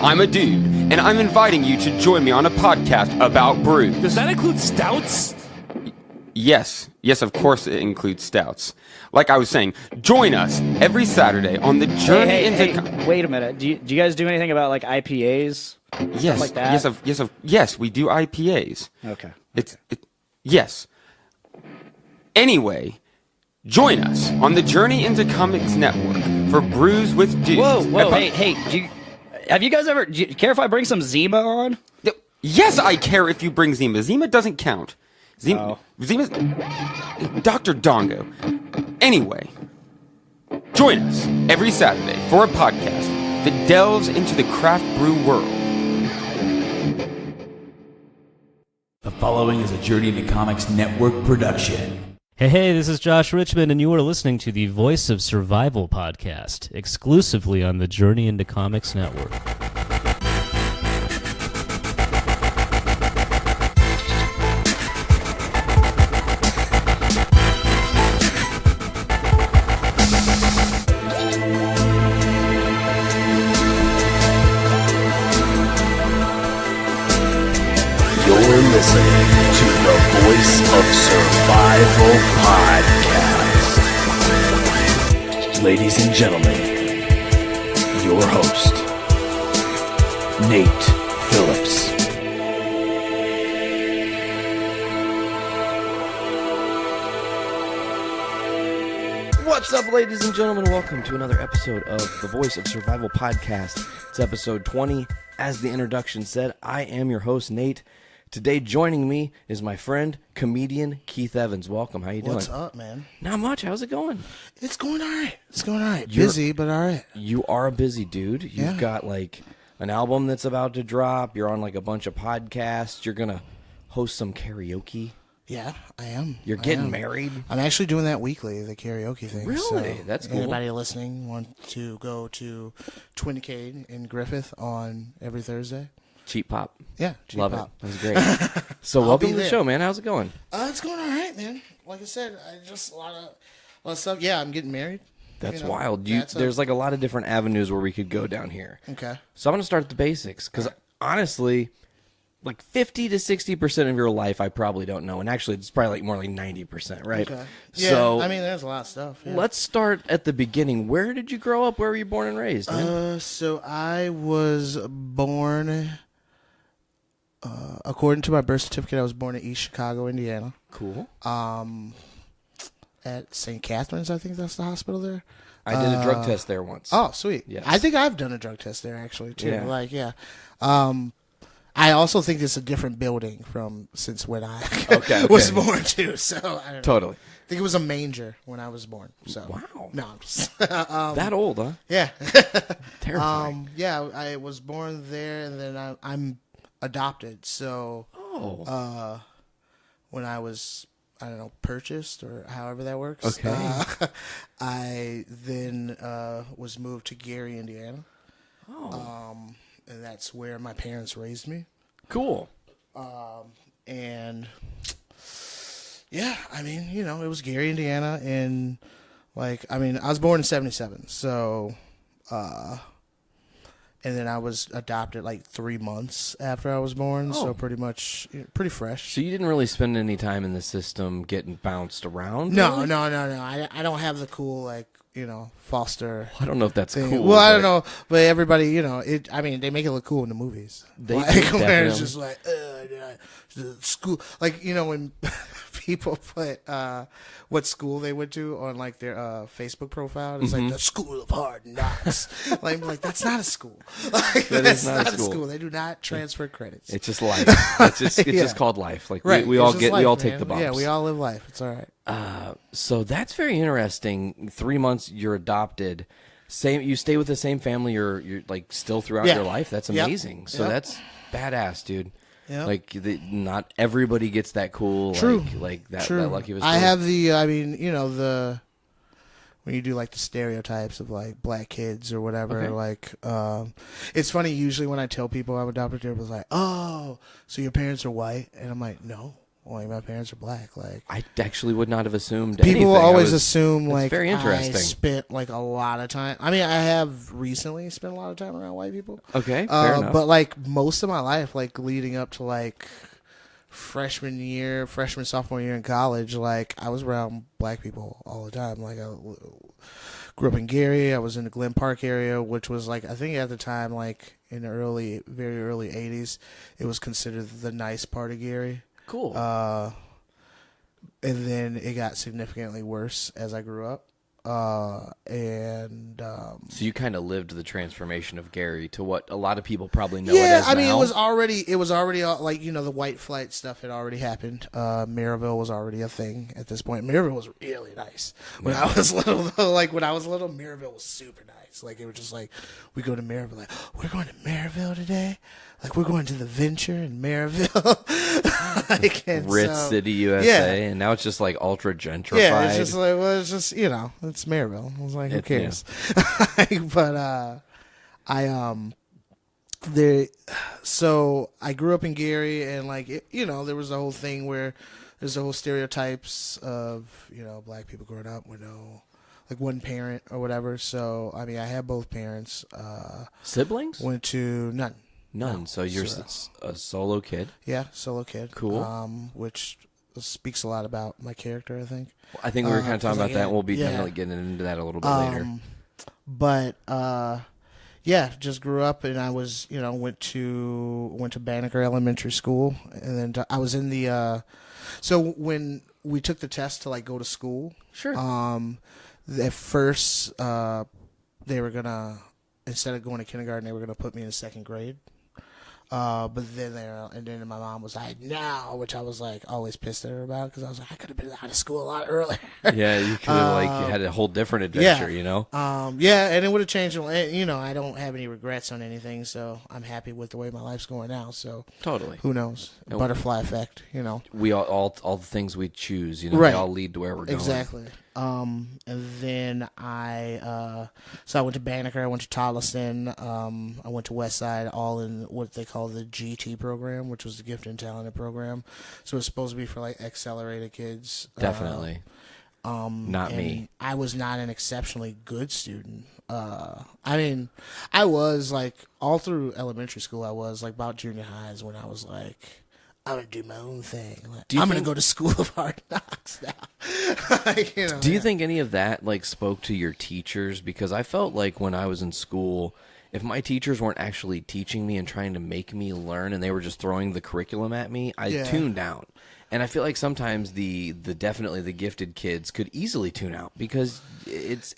I'm a dude, and I'm inviting you to join me on a podcast about brews. Does that include stouts? Yes, of course it includes stouts. Like I was saying, join us every Saturday on the journey into... Wait a minute. Do you guys do anything about like IPAs? Yes, Stuff like that? yes, we do IPAs. Okay. Yes. Anyway, join us on the Journey into Comics Network for Brews with Dudes. Whoa, hey, have you guys ever... Do you care if I bring some Zima on? Yes, I care if you bring Zima. Zima doesn't count. Zima's... Dr. Dongo. Anyway, join us every Saturday for a podcast that delves into the craft brew world. The following is a Journey into Comics Network production. Hey, this is Josh Richmond, and you are listening to the Voice of Survival podcast, exclusively on the Journey into Comics Network. You're listening to the Voice of Survival podcast. Ladies and gentlemen, your host, Nate Phillips. What's up, ladies and gentlemen? Welcome to another episode of the Voice of Survival podcast. It's episode 20. As the introduction said, I am your host, Nate. Today, joining me is my friend, comedian Keith Evans. Welcome. How you doing? What's up, man? Not much. How's it going? It's going all right. Busy, but all right. You are a busy dude. You've got like an album that's about to drop. You're on like a bunch of podcasts. You're going to host some karaoke. Yeah, I am. You're getting married. I'm actually doing that weekly, the karaoke thing. Really? So That's cool. Anybody listening want to go to Twincade in Griffith on every Thursday? Cheap Pop. Yeah, Cheap Love Pop. it. That's great. So welcome to the show, man. How's it going? It's going all right, man. Like I said, a lot of stuff. Yeah, I'm getting married. That's wild. There's like a lot of different avenues where we could go down here. Okay. So I'm going to start at the basics because honestly, like 50 to 60% of your life I probably don't know. And actually, it's probably like more like 90%, right? Okay. Yeah, so, I mean, there's a lot of stuff. Yeah. Let's start at the beginning. Where did you grow up? Where were you born and raised, man? So I was born... according to my birth certificate, I was born in East Chicago, Indiana. Cool. At St. Catherine's, I think that's the hospital there. I did a drug test there once. Oh, sweet. Yes. I think I've done a drug test there, actually, too. Yeah. I also think it's a different building from since when I okay. was born, too. So, I don't know. Totally. I think it was a manger when I was born. So. Wow. No, I'm just... that old, huh? Yeah. Terrifying. Yeah, I was born there, and then I'm adopted. So, when I was, I don't know, purchased or however that works. Okay. I then was moved to Gary, Indiana. Oh. And that's where my parents raised me. Cool. And yeah, I mean, it was Gary, Indiana, and I was born in 1977. So, and then I was adopted like 3 months after I was born, so pretty fresh. So you didn't really spend any time in the system getting bounced around? No. Really? I don't have the cool foster. I don't know if that's thing. cool. Well, I don't know, but everybody, they make it look cool in the movies. They where it's just like school, when people put what school they went to on like their Facebook profile. It's like the School of Hard Knocks. like that's not a school. That's not a school. They do not transfer credits. It's just life. It's just called life. Like right. we all take the bumps. Yeah, we all live life. It's all right. So that's very interesting. 3 months you're adopted. You stay with the same family. You're like still throughout your life. That's amazing. Yep. So that's badass, dude. Yeah. Like not everybody gets that cool. True. Like that. True. That lucky was. I have the. When you do like the stereotypes of like black kids or whatever, it's funny. Usually when I tell people I'm adopted, they're like, "Oh, so your parents are white?" And I'm like, "No, Like my parents are black. Like I actually would not have assumed. people anything. always assume like very interesting. I spent like a lot of time. I mean, I have recently spent a lot of time around white people. Okay, fair enough. But like most of my life, like leading up to like freshman, sophomore year in college, like I was around black people all the time. Like I grew up in Gary. I was in the Glen Park area, which was like, I think at the time, like in the very early 80s, it was considered the nice part of Gary. Cool. And then it got significantly worse as I grew up. So you kind of lived the transformation of Gary to what a lot of people probably know. Yeah, it as I mean, now. it was already like, you know, the white flight stuff had already happened. Maryville was already a thing at this point. Maryville was really nice when I was little. Though. Like when I was little, Maryville was super nice. Like it was just like we go to Maryville, like we're going to Maryville today. Like we're going to the Venture in Maryville. Like, Ritz City, USA, yeah. and now it's just like ultra gentrified. Yeah, it's just like, well, it's just, you know, it's Maryville. I was like, who cares? But so I grew up in Gary, and like, you know, there was the whole thing where there's the whole stereotypes of, you know, black people growing up with no, like one parent or whatever. So I mean, I had both parents. Siblings? Went to none. None. So you're a solo kid. Yeah, solo kid. Cool. Which speaks a lot about my character, I think. I think we were kind of talking about that. We'll be yeah. definitely getting into that a little bit later. But yeah, just grew up, and I was, you know, went to Banneker Elementary School, and then I was in the. So when we took the test to like go to school, Sure. At first they were gonna, instead of going to kindergarten, they were gonna put me in second grade. But then then my mom was like, no, which I was like always pissed at her about, because I was like, I could have been out of school a lot earlier. Yeah, you could have like had a whole different adventure, you know? Yeah, and it would have changed. You know, I don't have any regrets on anything, so I'm happy with the way my life's going now. So Totally. who knows? Butterfly effect, you know. We all the things we choose, you know, Right. they all lead to where we're going. Exactly. And then so I went to Banneker, I went to Tolleson, I went to Westside, all in what they call the GT program, which was the Gifted and Talented program. So it's supposed to be for like accelerated kids. Definitely. Not me. I was not an exceptionally good student. I mean, I was like all through elementary school. I was like about junior highs when I was like, I'm gonna do my own thing. Like, I'm gonna go to School of Hard Knocks now. Like, you know, Do you think any of that like spoke to your teachers? Because I felt like when I was in school, if my teachers weren't actually teaching me and trying to make me learn, and they were just throwing the curriculum at me, I tuned out. And I feel like sometimes the definitely the gifted kids could easily tune out, because it's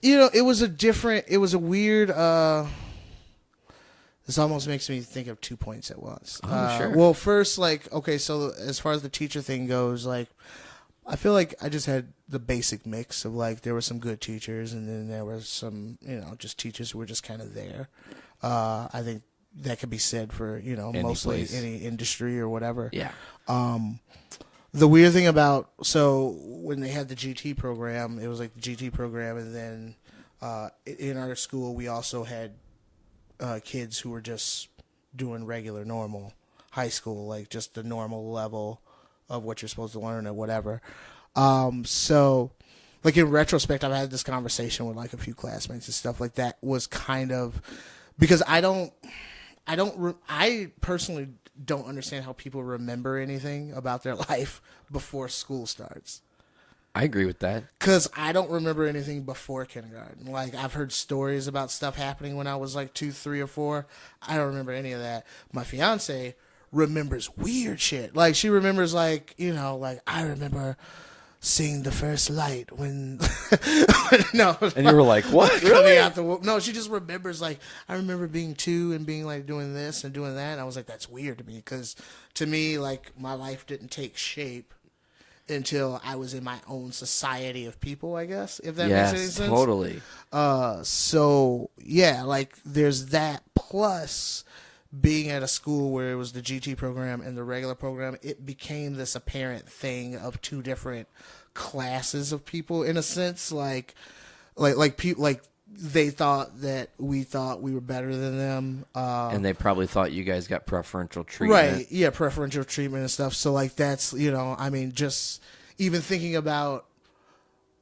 you know, it was a weird. This almost makes me think of 2 points at once. Sure. Well, first, like, okay, so as far as the teacher thing goes, like, I feel like I just had the basic mix of, like, there were some good teachers, and then there were some, you know, just teachers who were just kind of there. I think that could be said for, you know, mostly place. any industry or whatever. Yeah. The weird thing about, so when they had the GT program, it was like the GT program, and then in our school we also had kids who were just doing regular, normal high school, like just the normal level of what you're supposed to learn or whatever. So, like in retrospect, I've had this conversation with like a few classmates and stuff like that. Was kind of because I personally don't understand how people remember anything about their life before school starts. I agree with that. Because I don't remember anything before kindergarten. Like, I've heard stories about stuff happening when I was like 2, 3, or 4. I don't remember any of that. My fiance remembers weird shit. Like, she remembers, like, you know, like, I remember seeing the first light when no. And you were like, what? Really? No, she just remembers, like, I remember being 2 and being, like, doing this and doing that. And I was like, that's weird to me. Because to me, like, my life didn't take shape until I was in my own society of people, I guess, if that makes any sense. Yes, totally. So, yeah, like, there's that, plus being at a school where it was the GT program and the regular program, it became this apparent thing of 2 different classes of people, in a sense, like they thought that we thought we were better than them. And they probably thought you guys got preferential treatment. Right, yeah, preferential treatment and stuff. So, like, that's, I mean, just even thinking about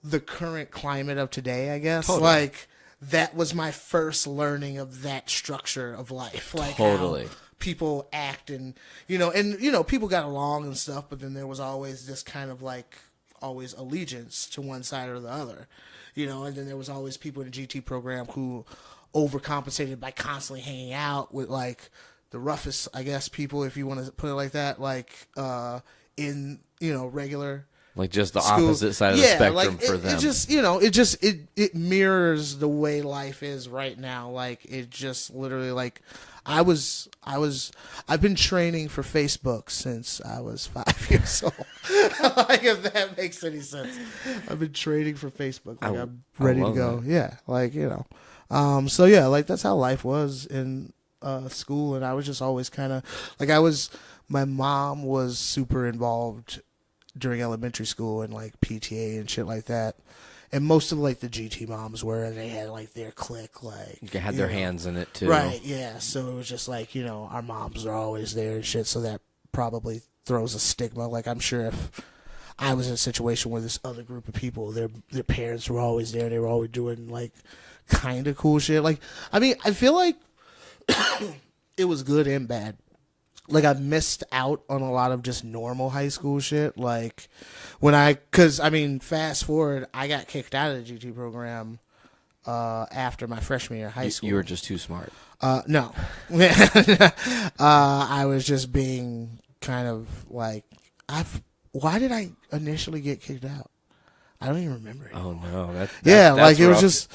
the current climate of today, I guess. Totally. Like, that was my first learning of that structure of life. Like, Totally. how people act and, people got along and stuff, but then there was always this kind of, like, always allegiance to one side or the other. And then there was always people in the GT program who overcompensated by constantly hanging out with, like, the roughest, I guess, people, if you want to put it like that, like, in, regular Like just the school. opposite side of the spectrum for them. It mirrors the way life is right now. Like, it just literally, like, I've been training for Facebook since I was 5 years old. Like, if that makes any sense. I've been training for Facebook. Like, I'm ready to go. That. Yeah. Like, so yeah, like, that's how life was in school. And I was just always kind of like, my mom was super involved during elementary school and, like, PTA and shit like that. And most of, like, the GT moms were, and they had, like, their clique, like... They had their hands in it, too. Right, yeah. So it was just, like, our moms are always there and shit, so that probably throws a stigma. Like, I'm sure if I was in a situation where this other group of people, their parents were always there, they were always doing, like, kind of cool shit. Like, I mean, I feel like it was good and bad. Like, I missed out on a lot of just normal high school shit. Like, because, I mean, fast forward, I got kicked out of the GT program after my freshman year of high school. You were just too smart. No. I was just being kind of like, why did I initially get kicked out? I don't even remember it. Oh no! Like it was just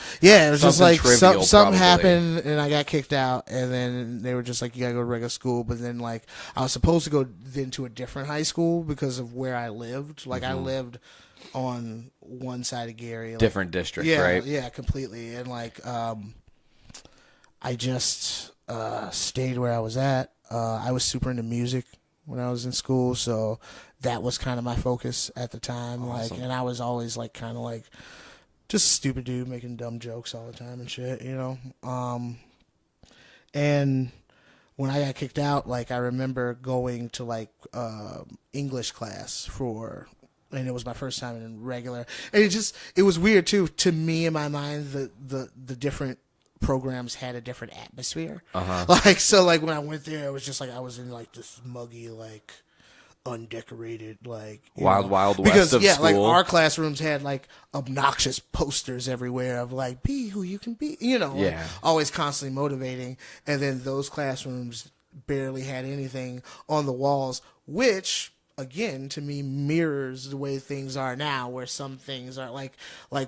like trivial, something probably. happened and I got kicked out, and then they were just like, you gotta go to regular school. But then, like, I was supposed to go then to a different high school because of where I lived. Like, I lived on one side of Gary, like, Different district, yeah, right? Yeah, completely. And, like, I just stayed where I was at. I was super into music when I was in school, so that was kind of my focus at the time. Awesome. Like, and I was always, like, kind of like just a stupid dude making dumb jokes all the time and shit, And when I got kicked out, like, I remember going to, like, English class and it was my first time in regular. And it was weird too. To me, in my mind, the different programs had a different atmosphere. Like, so, like, when I went there, it was just like I was in, like, this muggy, like, undecorated, like, wild west because, of school. Like, our classrooms had, like, obnoxious posters everywhere of, like, be who you can be, like, always constantly motivating. And then those classrooms barely had anything on the walls, which, again, to me, mirrors the way things are now, where some things are like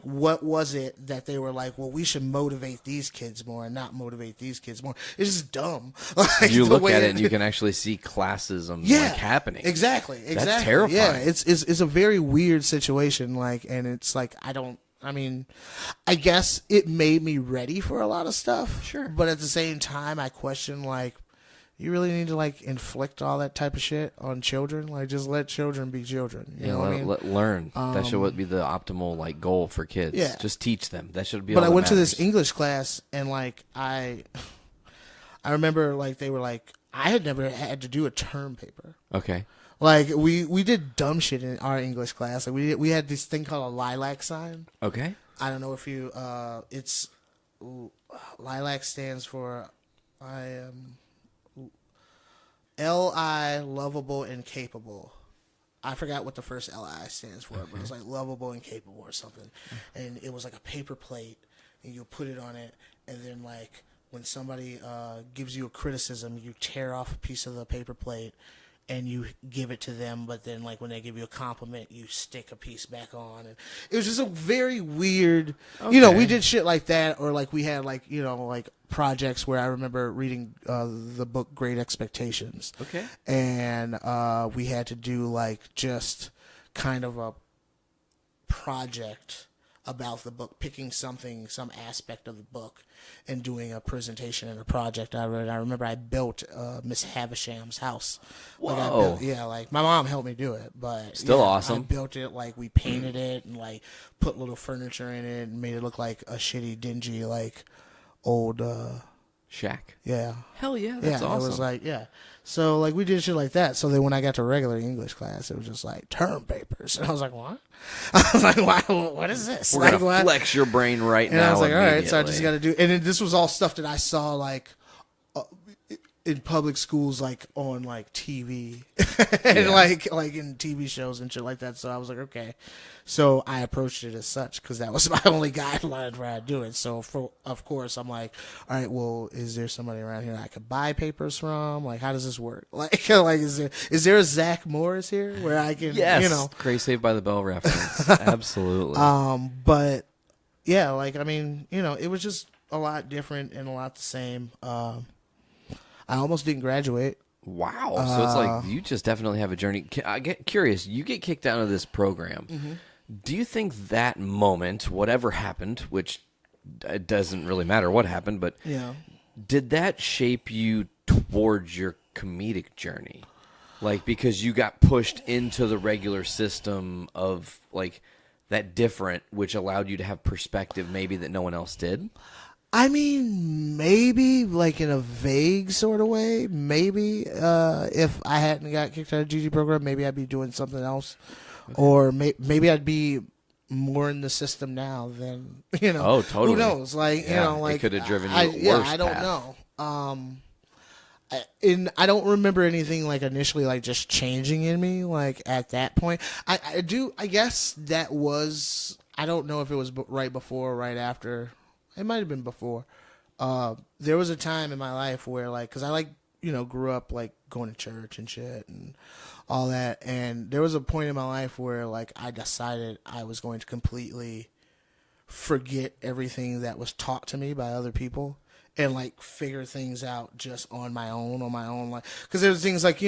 what was it that they were like, well, we should motivate these kids more and not motivate these kids more. It's just dumb. Like, you look at it and you can actually see classism, like, happening. Exactly. That's terrifying. Yeah, it's a very weird situation, like, and it's like, I guess it made me ready for a lot of stuff. Sure. But at the same time, I question, like, you really need to, like, inflict all that type of shit on children? Like, just let children be children. You know what I mean? Let learn. That should be the optimal, like, goal for kids. Yeah. Just teach them. That should be. But all I went that to this matters. English class, and, like, I remember, like, they were like, I had never had to do a term paper. Okay. Like, we did dumb shit in our English class. Like, we had this thing called a lilac sign. Okay. I don't know if you lilac stands for I am L-I, lovable and capable. I forgot what the first L-I stands for, but it was like lovable and capable or something. And it was like a paper plate, and you put it on it, and then, like, when somebody gives you a criticism, you tear off a piece of the paper plate and you give it to them, but then, like, when they give you a compliment, you stick a piece back on. And it was just a very weird, we did shit like that, or, like, we had, like, like, projects where I remember reading the book Great Expectations. Okay. And we had to do, like, just kind of a project about the book, picking some aspect of the book, and doing a presentation and a project I read. I remember I built Miss Havisham's house. Whoa. Like my mom helped me do it, but Still awesome. I built it, like we painted it and like put little furniture in it and made it look like a shitty, dingy, like old Shack. yeah. Hell yeah, that's awesome. It was like, so like we did shit like that. So then when I got to regular English class, it was just like term papers, and I was like, what? I was like, why? What is this? We're like, gonna flex your brain right and now. I was like, all right, so I just got to do. And then this was all stuff that I saw like in public schools, like on like TV, and like in TV shows and shit like that. So I was like, okay. So I approached it as such because that was my only guideline for how to do it. So of course I'm like, all right, well, is there somebody around here I could buy papers from? Like, how does this work? Like is there a Zach Morris here where I can, Great Saved by the Bell reference. Absolutely. But yeah, like I mean, it was just a lot different and a lot the same. I almost didn't graduate. Wow. So it's like you just definitely have a journey. I get curious. You get kicked out of this program. Mm-hmm. Do you think that moment, whatever happened, which it doesn't really matter what happened, but did that shape you towards your comedic journey? Like, because you got pushed into the regular system of, like, that different, which allowed you to have perspective maybe that no one else did? I mean, maybe, like, in a vague sort of way. Maybe if I hadn't got kicked out of GG program, maybe I'd be doing something else. Okay. Or maybe I'd be more in the system now than, Oh, totally. Who knows? Like, like... it could have driven you worse I don't know. I don't remember anything, like, initially, like, just changing in me, like, at that point. I guess that was... I don't know if it was right before or right after... It might have been before. There was a time in my life where, like, because I, like, grew up, like, going to church and shit and all that. And there was a point in my life where, like, I decided I was going to completely forget everything that was taught to me by other people and, like, figure things out just on my own. Like, because there's things like,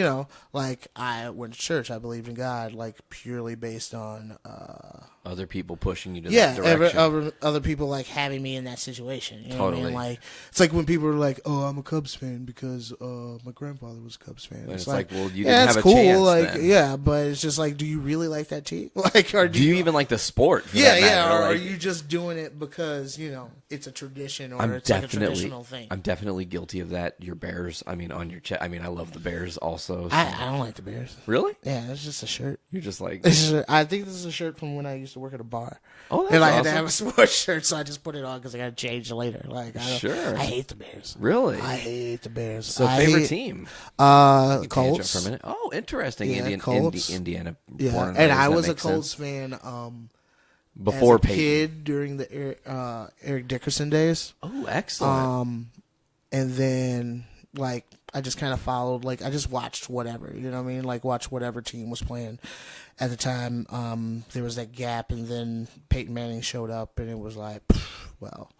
like, I went to church. I believed in God, like, purely based on... other people pushing you to that direction. Other people like having me in that situation. You know totally. What I mean? Like, it's like when people are like, "Oh, I'm a Cubs fan because my grandfather was a Cubs fan." It's like, well, you didn't have a cool. chance. Like, then. But it's just like, do you really like that team? Like, or do you even like the sport? For that that matter? Or are you just doing it because it's a tradition or it's like a traditional thing? I'm definitely guilty of that. Your Bears. I mean, on your chest. I mean, I love the Bears also. So. I don't like the Bears. Really? Yeah, it's just a shirt. You're just like. I think this is a shirt from when I used to work at a bar. Oh, that's and I awesome. had to have a sports shirt, so I just put it on because I got to change later. Like, I hate the Bears. Really? I hate the Bears. So, favorite team? Colts. For a minute. Oh, interesting. Yeah, Indiana. Yeah, and I was a Colts fan before as a Peyton. kid during the Eric Dickerson days. Oh, excellent. And then like I just kind of followed. Like I just watched whatever. You know what I mean? Like watch whatever team was playing. At the time, there was that gap, and then Peyton Manning showed up, and it was like, well,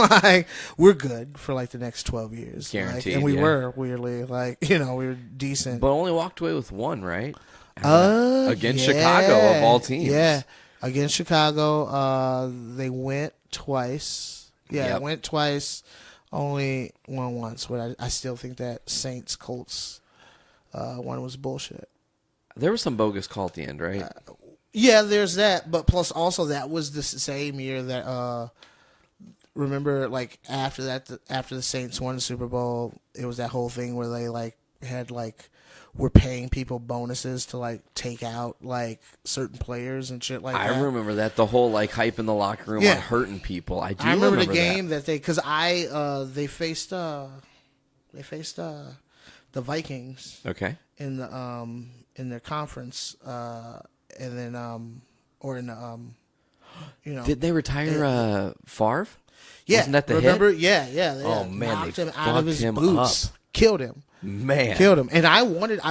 like we're good for like the next 12 years, guaranteed. Like, and we were weirdly like, we were decent, but only walked away with one, right? Against Chicago of all teams, yeah, against Chicago, they went twice. Yeah, went twice. Only won once, but I still think that Saints Colts one was bullshit. There was some bogus call at the end, right? Yeah, there's that, but plus also that was the same year that remember like after the Saints won the Super Bowl, it was that whole thing where they like had like were paying people bonuses to like take out like certain players and shit like that. I remember that, the whole like hype in the locker room on hurting people. I remember the game that they they faced the Vikings. Okay. In their conference, and then or in Did they retire Favre? Yeah, wasn't that the remember? hit? Yeah. Oh man, knocked they him out of his fucked him boots, up. killed him. Man, killed him. And I wanted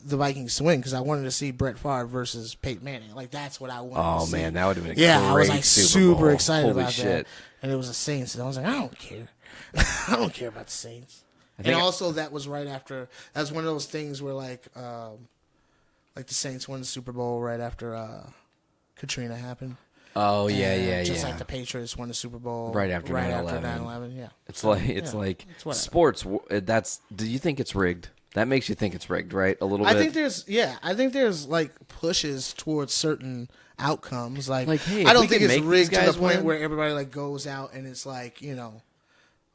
the Vikings to win because I wanted to see Brett Favre versus Peyton Manning. Like that's what I wanted. to see. Man, that would have been I was like super excited Holy about shit. that. And it was the Saints, and I was like, I don't care. I don't care about the Saints. And also, that was right after. That's one of those things where like the Saints won the Super Bowl right after Katrina happened. Oh yeah, And yeah, just yeah. like the Patriots won the Super Bowl Right after 9/11. 9/11. Yeah, It's like whatever. sports. Do you think it's rigged? That makes you think it's rigged, right? A little I bit. think there's like pushes towards certain outcomes. Like hey, if I don't we think can it's make these rigged to the guys point win. where everybody like goes out and it's like, we all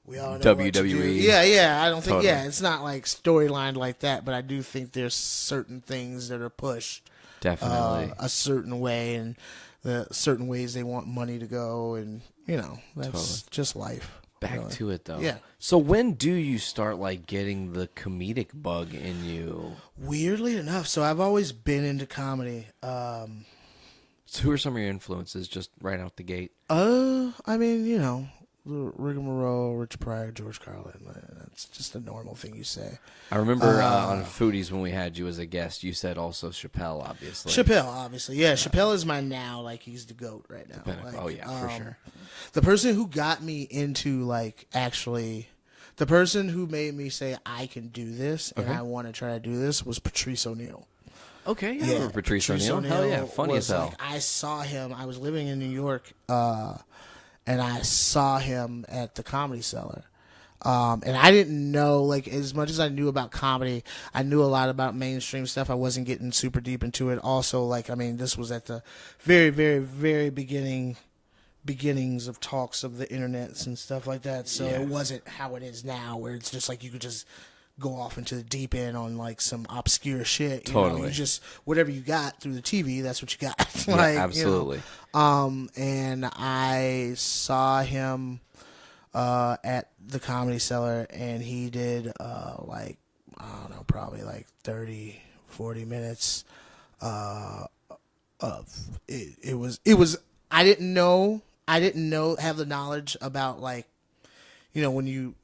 know what to do. WWE. Yeah. I don't think. Totally. Yeah, it's not like storyline like that. But I do think there's certain things that are pushed Definitely. a certain way, and the certain ways they want money to go, and that's just life. Back really. to it though. Yeah. So when do you start like getting the comedic bug in you? Weirdly enough, so I've always been into comedy. So who are some of your influences just right out the gate? I mean, Rigmarole, Rich Pryor, George Carlin. That's just a normal thing you say. I remember on Foodies when we had you as a guest, you said also Chappelle, obviously. Chappelle, obviously. Yeah, Chappelle is my now, like, he's the GOAT right now. Oh, yeah, for sure. The person who got me into, like, the person who made me say, I can do this and I want to try to do this was Patrice O'Neal. Okay, yeah. I remember Patrice O'Neal. Hell yeah, funny as hell. I saw him. I was living in New York, and I saw him at the Comedy Cellar. And I didn't know, like, as much as I knew about comedy, I knew a lot about mainstream stuff. I wasn't getting super deep into it. Also, like, I mean, this was at the very, very, very beginnings of talks of the internets and stuff like that. So it wasn't how it is now, where it's just like you could just go off into the deep end on like some obscure shit. Totally. You just whatever you got through the TV, that's what you got. Yeah, absolutely. And I saw him at the Comedy Cellar, and he did like, I don't know, probably like 30, 40 minutes of it was I didn't have the knowledge about, like, when you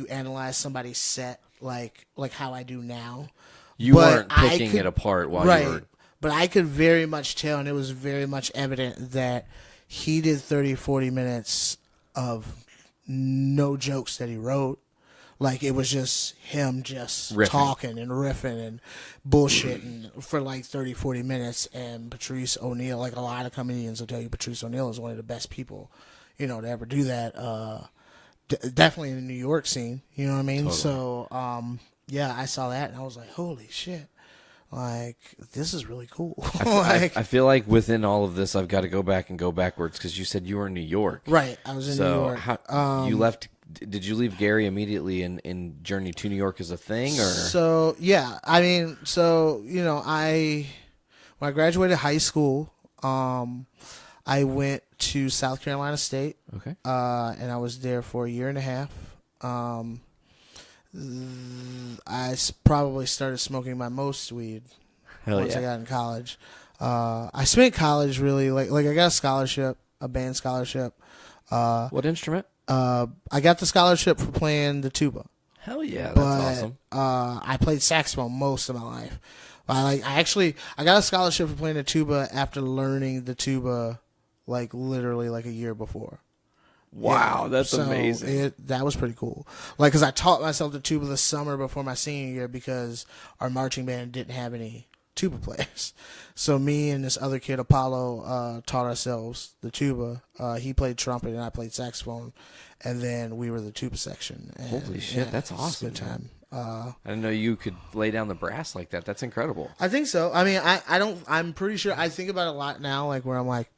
analyze somebody's set like how I do now. You weren't picking it apart while you were... But I could very much tell, and it was very much evident that he did 30, 40 minutes of no jokes that he wrote. Like, it was just him just talking and riffing and bullshitting for like 30, 40 minutes. And Patrice O'Neal, like a lot of comedians will tell you, Patrice O'Neal is one of the best people, to ever do that. Definitely in the New York scene, you know what I mean? Totally. So, yeah, I saw that and I was like, holy shit. Like, this is really cool. I feel like within all of this, I've got to go back and go backwards, because you said you were in New York. Right, I was in New York. You left... Did you leave Gary immediately and journey to New York as a thing, or? So yeah, I mean, when I graduated high school, I went to South Carolina State. Okay. And I was there for a year and a half. I probably started smoking my most weed once I got in college. I spent college really like I got a scholarship, a band scholarship. What instrument? I got the scholarship for playing the tuba. Hell yeah, that's awesome. I played saxophone most of my life. I got a scholarship for playing the tuba after learning the tuba like literally like a year before. Wow, that's amazing. That was pretty cool. Like, because I taught myself the tuba the summer before my senior year because our marching band didn't have any tuba players. So me and this other kid, Apollo, taught ourselves the tuba. He played trumpet and I played saxophone, and then we were the tuba section. And, holy shit, that's awesome. Good time. I didn't know you could lay down the brass like that. That's incredible. I think so. I mean, I'm pretty sure. I think about it a lot now, like where I'm like,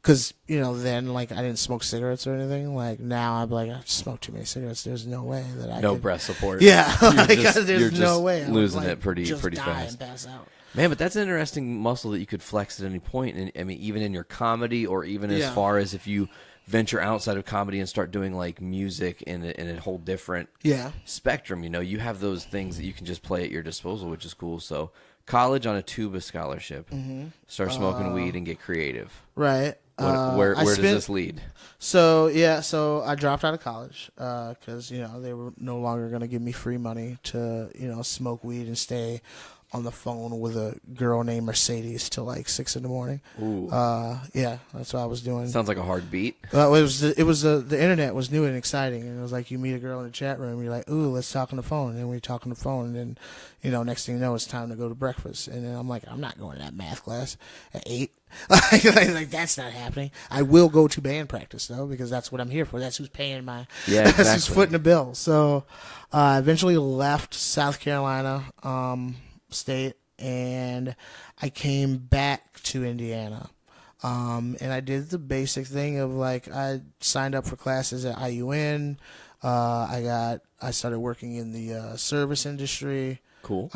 because, then, like, I didn't smoke cigarettes or anything. Like, now I'm like, I smoked too many cigarettes. There's no way that I No breath support. Yeah. You're there's no way. Losing it pretty die fast. And pass out. Man, but that's an interesting muscle that you could flex at any point. And I mean, even in your comedy, or even as far as if you venture outside of comedy and start doing, like, music in a whole different spectrum. You have those things that you can just play at your disposal, which is cool. So, college on a tuba scholarship, start smoking weed and get creative. Right. Where does this lead? So I dropped out of college because they were no longer going to give me free money to smoke weed and stay on the phone with a girl named Mercedes till like 6 a.m. Ooh. Yeah, that's what I was doing. Sounds like a hard beat. Well, it was the internet was new and exciting, and it was like you meet a girl in the chat room, you're like, ooh, let's talk on the phone, and then we talk on the phone, and then next thing you know, it's time to go to breakfast, and then I'm like, I'm not going to that math class at 8. like that's not happening. I will go to band practice though, because that's what I'm here for. That's who's paying my that's who's footing the bill. So I eventually left South Carolina State, and I came back to Indiana. And I did the basic thing of like I signed up for classes at IUN. I started working in the service industry. Cool.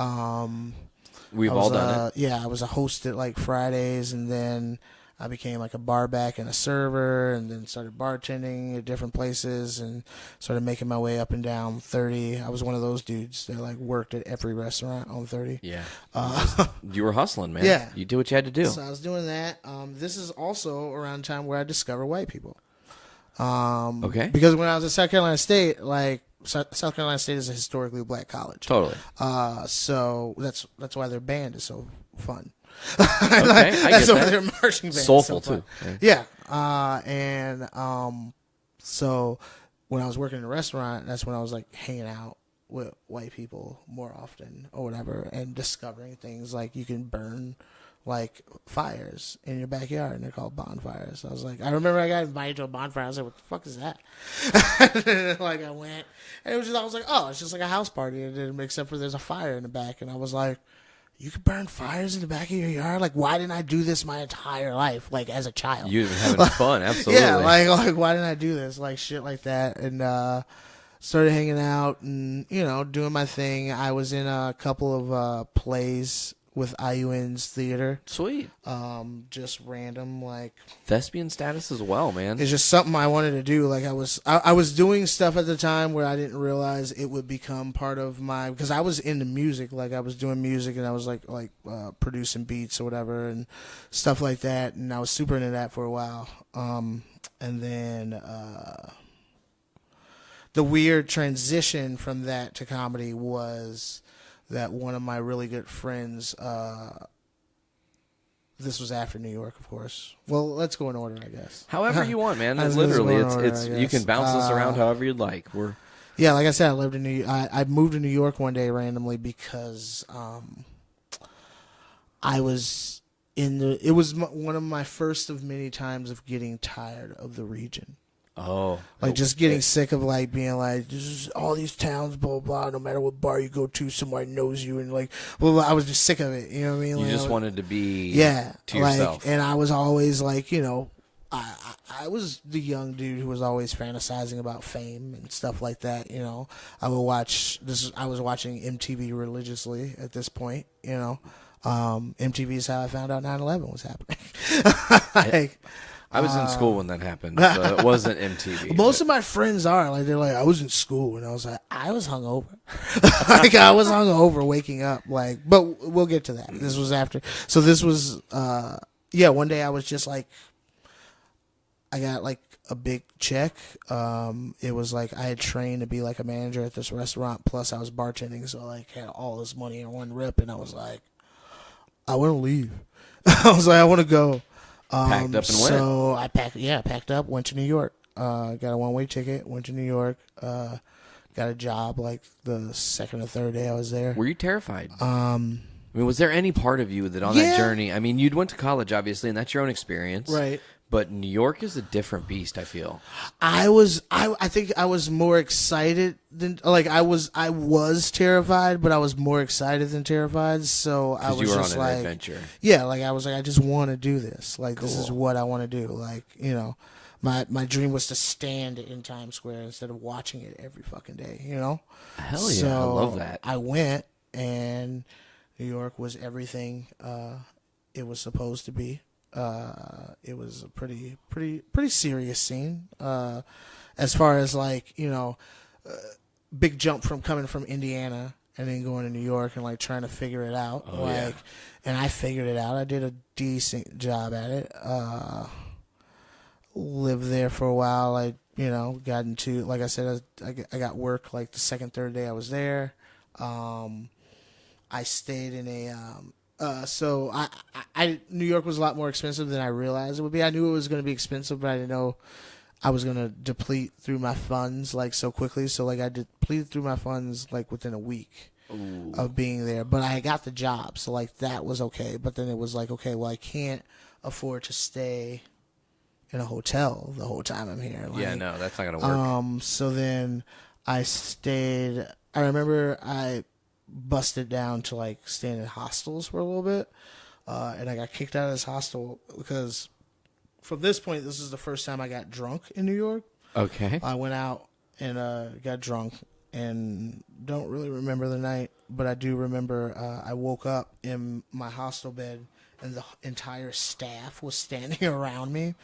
We've all done it. Yeah, I was a host at like Fridays, and then I became like a bar back and a server, and then started bartending at different places, and started making my way up and down 30. I was one of those dudes that like worked at every restaurant on 30. Yeah. You were hustling, man. Yeah. You did what you had to do. So I was doing that. This is also around the time where I discovered white people. Okay. Because when I was at South Carolina State, like South Carolina State is a historically black college. Totally. So that's why their band is so fun. Okay, I get that's why that. their marching band Soulful is so fun. too. Yeah. So when I was working in a restaurant, that's when I was like hanging out with white people more often or whatever, and discovering things like you can burn like fires in your backyard, and they're called bonfires. I was like, I remember I got invited to a bonfire. I was like, what the fuck is that? Like I went, and I was like, oh, it's just like a house party, except for there's a fire in the back. And I was like, you can burn fires in the back of your yard? Like, why didn't I do this my entire life, like as a child? You were having fun, absolutely. Yeah, like why didn't I do this? Like shit like that. And started hanging out and, doing my thing. I was in a couple of plays with IUN's theater. Sweet. Just random, like thespian status as well, man. It's just something I wanted to do. Like I was doing stuff at the time where I didn't realize it would become part of because I was into music. Like I was doing music, and I was like producing beats or whatever and stuff like that. And I was super into that for a while. And then the weird transition from that to comedy was that one of my really good friends, this was after New York, of course. Well, let's go in order, I guess. However you want, man. Literally, it's you can bounce this around however you'd like. Yeah, like I said, I moved to New York one day randomly because I was it was one of my first of many times of getting tired of the region. Oh. Like just getting sick of like being like, this is all these towns, blah, blah, blah, no matter what bar you go to, somebody knows you. And like, well, I was just sick of it. You know what I mean? You like, just wanted to be to yourself. And I was always like, I was the young dude who was always fantasizing about fame and stuff like that. I would watch I was watching MTV religiously at this point, MTV is how I found out 9/11 was happening. I was in school when that happened, so it wasn't MTV. Most of my friends are like, they're like, I was in school, and I was like, I was hungover. Like I was hungover waking up, like. But we'll get to that. This was after. So this was, one day I was just like, I got like a big check. It was like I had trained to be like a manager at this restaurant, plus I was bartending, so I like had all this money in one rip, and I was like, I want to leave. I was like, I want to go. Packed up and went. So I packed up, went to New York, got a one-way ticket, went to New York, got a job like the second or third day I was there. Were you terrified? Was there any part of you that on that journey, you'd went to college, obviously, and that's your own experience. Right. But New York is a different beast, I feel. I think I was more excited than, I was terrified, but I was more excited than terrified. So I was just on an adventure. Yeah, I was like, I just want to do this. Like, cool. This is what I want to do. My dream was to stand in Times Square instead of watching it every fucking day, Hell yeah, so I love that. I went, and New York was everything it was supposed to be. It was a pretty serious scene. As far as big jump from coming from Indiana and then going to New York and trying to figure it out. And I figured it out. I did a decent job at it. Lived there for a while. I got into, like I said, I got work the second, third day I was there. I stayed in a so I New York was a lot more expensive than I realized it would be. I knew it was going to be expensive, but I didn't know I was going to deplete through my funds like so quickly. So like I depleted through my funds like within a week of being there. But I got the job, so like that was okay. But then it was like, okay, well I can't afford to stay in a hotel the whole time I'm here. Like, Yeah, no, that's not gonna work. So then I stayed. I remember I busted down to like staying in hostels for a little bit, and I got kicked out of this hostel because from this point, this is the first time I got drunk in New York. Okay. I went out and got drunk and don't really remember the night, but I do remember I woke up in my hostel bed and the entire staff was standing around me,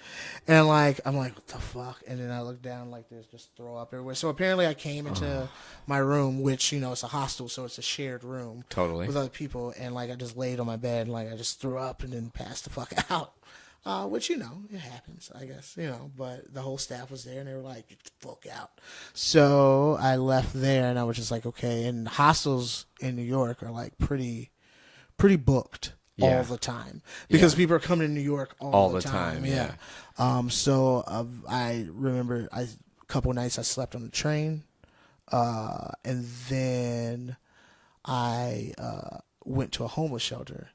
and like I'm like, what the fuck? And then I look down, like there's just throw up everywhere. So apparently I came into my room, which it's a hostel, so it's a shared room Totally. with other people, and like I just laid on my bed and like I just threw up and then passed the fuck out. Which it happens, I guess, but the whole staff was there and they were like, get the fuck out. So I left there and I was just like, okay. And hostels in New York are like pretty booked. Yeah. All the time because people are coming to New York all the time. Yeah. So I remember a couple nights I slept on the train, and then I went to a homeless shelter,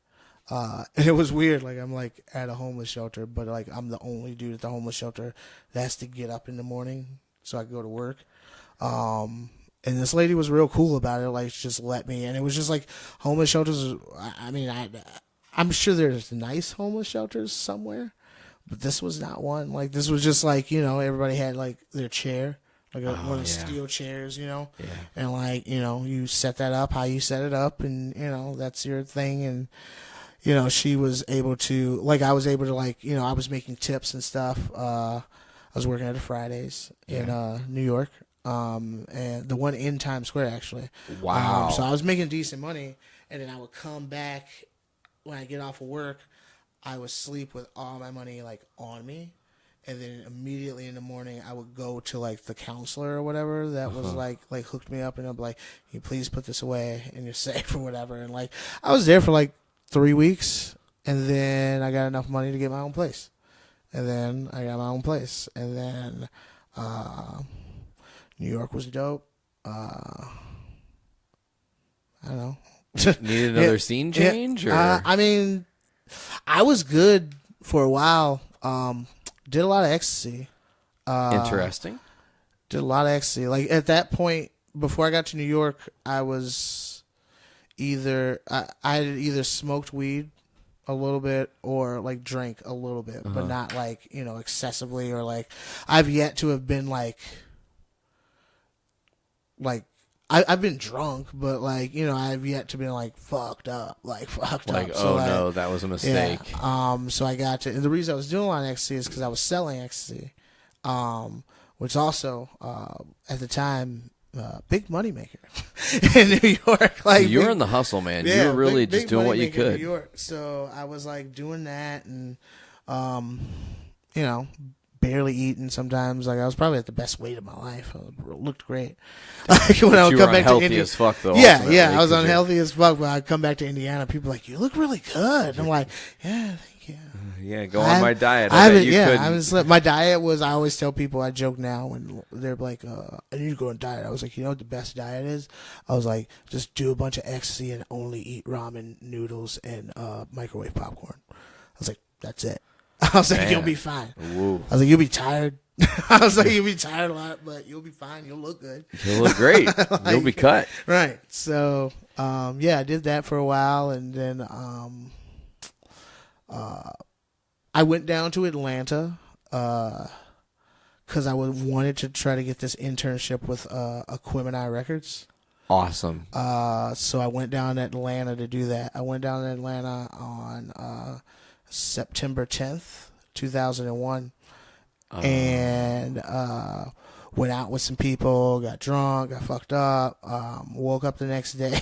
and it was weird. Like I'm like at a homeless shelter, but like I'm the only dude at the homeless shelter that has to get up in the morning so I can go to work. And this lady was real cool about it. Like, just let me. And it was just like homeless shelters. I mean, I'm sure there's nice homeless shelters somewhere, but this was not one. Like, this was just like, everybody had like their chair, like one of the steel chairs, Yeah. and like, you set that up how you set it up, and, that's your thing. And, she was able to, like, I was able to, like, I was making tips and stuff. I was working at a Fridays in New York. And the one in Times Square, actually. Wow. So I was making decent money, and then I would come back when I get off of work. I would sleep with all my money like on me, and then immediately in the morning I would go to like the counselor or whatever that was like hooked me up, and I'd be like, "Can you please put this away and you're safe," or whatever. And like I was there for like 3 weeks, and then I got enough money to get my own place, and then I got my own place, and then New York was dope. I don't know. Need another scene change? Or? I mean, I was good for a while. Did a lot of ecstasy. Interesting. Did a lot of ecstasy. Like at that point, before I got to New York, I was I had either smoked weed a little bit or like drank a little bit, but not like excessively, or like I've yet to have been like I've been drunk, but like I've yet to be like fucked up. Like, So, no, that was a mistake. Yeah. So I got to, and the reason I was doing a lot of ecstasy is because I was selling ecstasy, which also at the time big money maker in New York. Like you were in the hustle, man. You were really just doing what you could. In New York. So I was like doing that, and barely eating sometimes. Like I was probably at the best weight of my life. I looked great. Like when I would come back to Indiana, as fuck though. Yeah, I was unhealthy as fuck. But I'd come back to Indiana, people were like, "You look really good." And I'm like, "Yeah, thank you." Yeah, go on my diet. I bet you couldn't. haven't slept. My diet was. I always tell people. I joke now when they're like, "I need to go on diet." I was like, "You know what the best diet is?" I was like, "Just do a bunch of ecstasy and only eat ramen noodles and microwave popcorn." I was like, "That's it." I was like, "You'll be fine." Woo. I was like, "You'll be tired." I was like, "You'll be tired a lot, but you'll be fine. You'll look good. You'll look great. You'll be cut." Right. So, I did that for a while, and then I went down to Atlanta because I wanted to try to get this internship with Aquemini Records. Awesome. So I went down to Atlanta to do that. I went down to Atlanta on September 10th, 2001, and went out with some people, got drunk, got fucked up, woke up the next day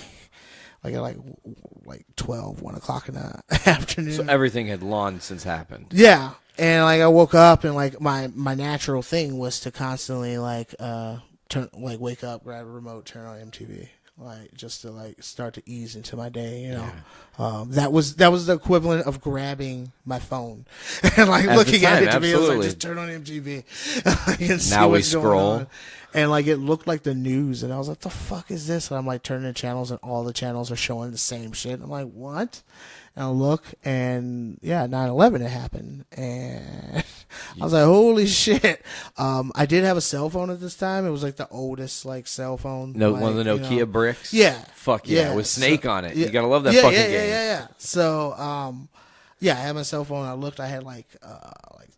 like at like 12, 1 o'clock in the afternoon. So everything had long since happened. Yeah. And like I woke up, and like my natural thing was to constantly wake up, grab a remote, turn on MTV. like just to like start to ease into my day, you know. That was the equivalent of grabbing my phone and like looking at it to me. It was like, just turn on MTV and see Now we what's going scroll. on. And like it looked like the news, and I was like, "The fuck is this?" And I'm like turning the channels, and all the channels are showing the same shit. I'm like, "What?" And I look, and yeah, 9/11 had happened, and I was like, "Holy shit!" I did have a cell phone at this time. It was like the oldest like cell phone. No, like, one of the you Nokia know. bricks. Yeah, Fuck yeah, with Snake on it. yeah. You gotta love that yeah, fucking yeah, game. Yeah. So, yeah, I had my cell phone. I looked. I had like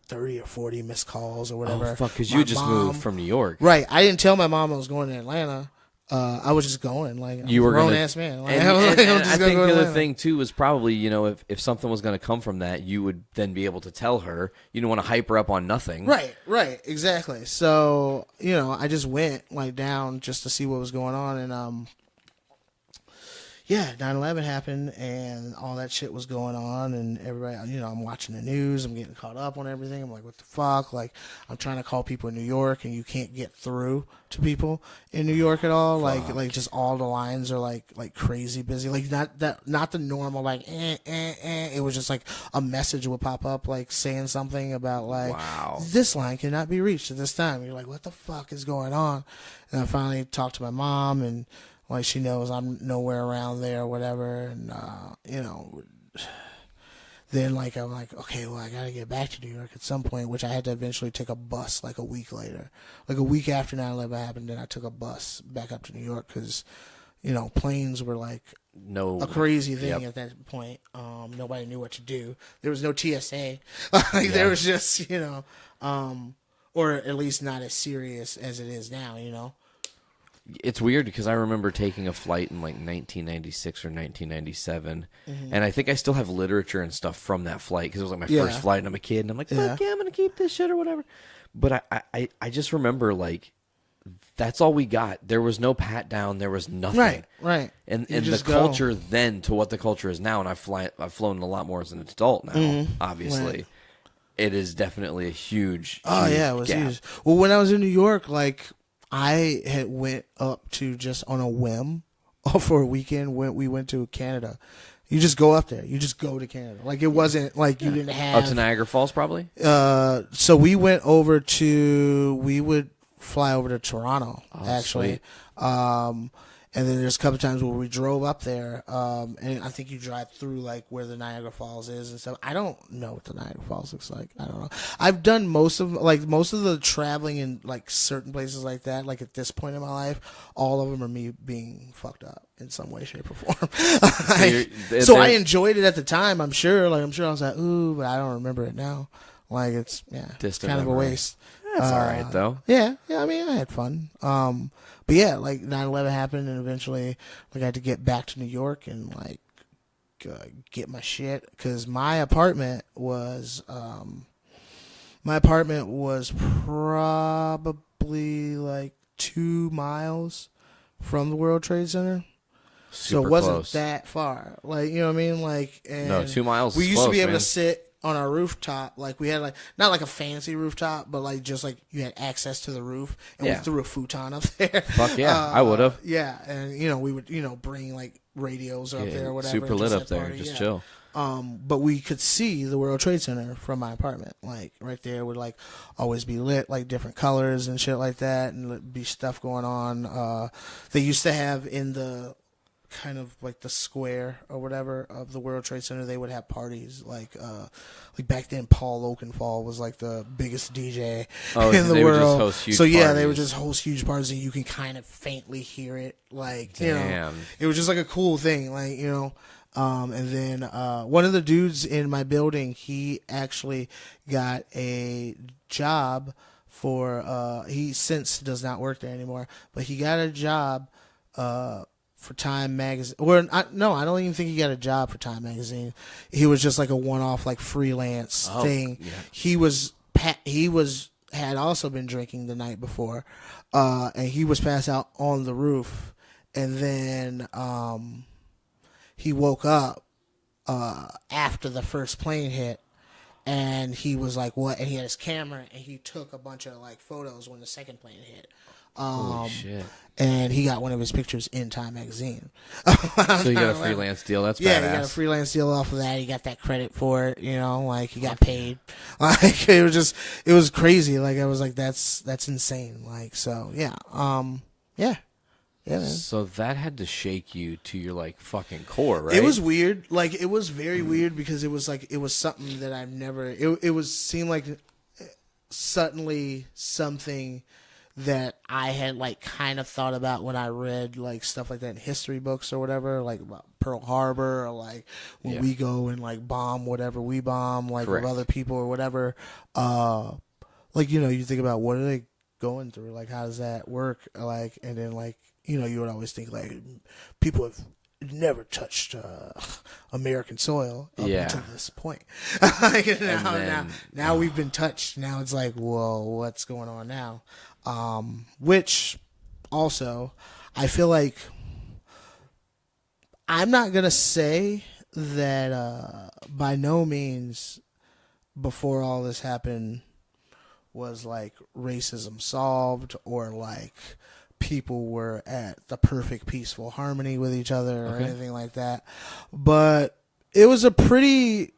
30 or 40 missed calls or whatever. Oh fuck, because My you just mom- moved from New York. Right. I didn't tell my mom I was going to Atlanta. I was just going. Like You were a grown gonna- ass man. Like, And, I was like, I'm and just I gonna think go to the other Atlanta. thing too was probably, you know, if something was going to come from that, you would then be able to tell her. You didn't want to hype her up on nothing. Right, exactly. So, you know, I just went like down just to see what was going on, and yeah, 9/11 happened, and all that shit was going on, and everybody, you know, I'm watching the news, I'm getting caught up on everything. I'm like, what the fuck? Like, I'm trying to call people in New York, and you can't get through to people in New York at all. Like just all the lines are like crazy busy. Like not the normal like It was just like a message would pop up like saying something about like, Wow. this line cannot be reached at this time. You're like, what the fuck is going on? And I finally talked to my mom, and like she knows I'm nowhere around there or whatever, and you know, then like I'm like, okay, well I gotta get back to New York at some point, which I had to eventually take a bus like a week later, like a week after 9/11 happened. Then I took a bus back up to New York because, you know, planes were like No. a crazy thing Yep. at that point. Nobody knew what to do. There was no TSA. Like there was just, you know, or at least not as serious as it is now, you know. It's weird because I remember taking a flight in like 1996 or 1997, and I think I still have literature and stuff from that flight because it was like my first flight, and I'm a kid, and I'm like, fuck yeah, I'm gonna keep this shit or whatever. But I just remember like that's all we got. There was no pat down. There was nothing. Right. And You the just go. culture then to what the culture is now, and I've flown a lot more as an adult now. Obviously, Right. it is definitely a huge. Oh huge yeah, it was gap. huge. Well, when I was in New York, like I had went up to just on a whim for a weekend when we went to Canada. You just go up there. You just go to Canada. Like it wasn't like you didn't have Up to Niagara Falls, probably. So we went over to. We would fly over to Toronto actually. sweet. And then there's a couple times where we drove up there, and I think you drive through like where the Niagara Falls is and stuff. I don't know what the Niagara Falls looks like. I don't know. I've done most of the traveling in like certain places like that. Like at this point in my life, all of them are me being fucked up in some way, shape, or form. So I enjoyed it at the time. I'm sure I was like, ooh, but I don't remember it now. Like it's Distant kind of a memory. waste. That's all right though. Yeah. I mean, I had fun. But yeah, like 9/11 happened, and eventually, like I had to get back to New York and like get my shit because my apartment was probably like 2 miles from the World Trade Center. So Super it wasn't close. that far. Like, you know what I mean? Like, and No, 2 miles We is used to close, be able man. to sit on our rooftop. Like, we had like, not like a fancy rooftop, but like just like you had access to the roof, and Yeah. we threw a futon up there. Fuck yeah, I would've. Yeah, and you know, we would, you know, bring like radios up there or whatever. Super and lit just up there, party, just yeah. chill. But we could see the World Trade Center from my apartment. Like right there would like always be lit, like different colors and shit like that, and there'd be stuff going on. They used to have in the kind of like the square or whatever of the World Trade Center, they would have parties like back then Paul Oakenfold was like the biggest DJ in the they would just world. host huge So yeah, they parties. would just host huge parties, and you can kind of faintly hear it. Like, you know, Damn. it was just like a cool thing, like, you know. And then one of the dudes in my building, he actually got a job for he since does not work there anymore, but he got a job for Time Magazine. I don't even think he got a job for Time Magazine. He was just like a one-off, like freelance thing. yeah. He had also been drinking the night before, and he was passed out on the roof, and then he woke up after the first plane hit, and he was like, "What?" And he had his camera, and he took a bunch of like photos when the second plane hit Holy shit. And he got one of his pictures in Time magazine. So you got a freelance deal. That's yeah, badass. he got a freelance deal off of that. He got that credit for it. You know, like he got paid. Like it was crazy. Like I was like, that's insane. Like so, yeah, yeah. Man. So that had to shake you to your like fucking core, right? It was weird. Like it was very weird because it was something that I've never. It seemed like suddenly something that I had like kind of thought about when I read like stuff like that in history books or whatever, like about Pearl Harbor or like when we go and like bomb whatever we bomb, like with other people or whatever. Like you think about what are they going through, like how does that work, like, and then like you would always think like people have never touched American soil up until this point. Like, now we've been touched. Now it's like, whoa, what's going on now? Which also, I feel like I'm not gonna say that by no means before all this happened was like racism solved or like people were at the perfect peaceful harmony with each other or anything like that. But it was a pretty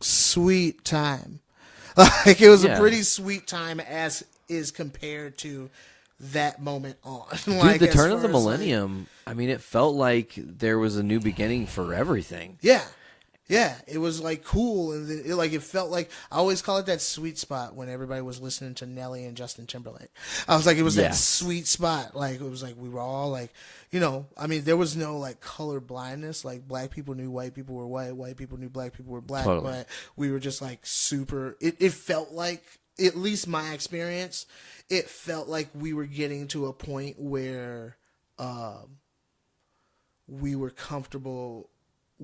sweet time. Like it was a pretty sweet time as is compared to that moment on. Dude, the turn of the millennium, I mean, it felt like there was a new beginning for everything. Yeah. Yeah, it was like cool, and it felt like I always call it that sweet spot when everybody was listening to Nelly and Justin Timberlake. I was like, it was that sweet spot. Like it was like we were all like, I mean, there was no like color blindness. Like black people knew white people were white people knew black people were black, but we were just like super. It felt like, at least my experience, it felt like we were getting to a point where we were comfortable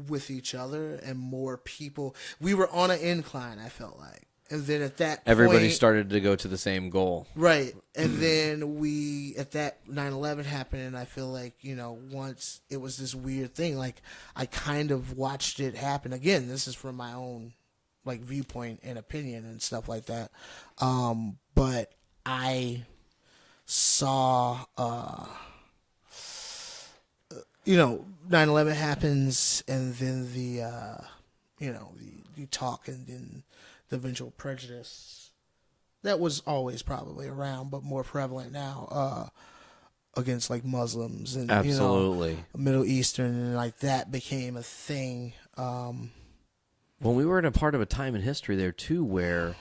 with each other and more people. We were on an incline, I felt like. And then at that everybody point, started to go to the same goal. Right. And then at that 9/11 happened, and I feel like, once it was this weird thing, like I kind of watched it happen. Again, this is from my own like viewpoint and opinion and stuff like that. But I saw 9/11 happens, and then the talk, and then the eventual prejudice that was always probably around, but more prevalent now, against like Muslims and absolutely Middle Eastern, and like that became a thing. When we were in a part of a time in history there too, where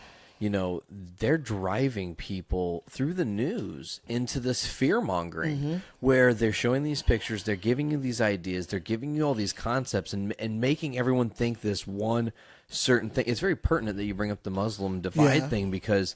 they're driving people through the news into this fear-mongering where they're showing these pictures, they're giving you these ideas, they're giving you all these concepts and making everyone think this one certain thing. It's very pertinent that you bring up the Muslim divide thing because,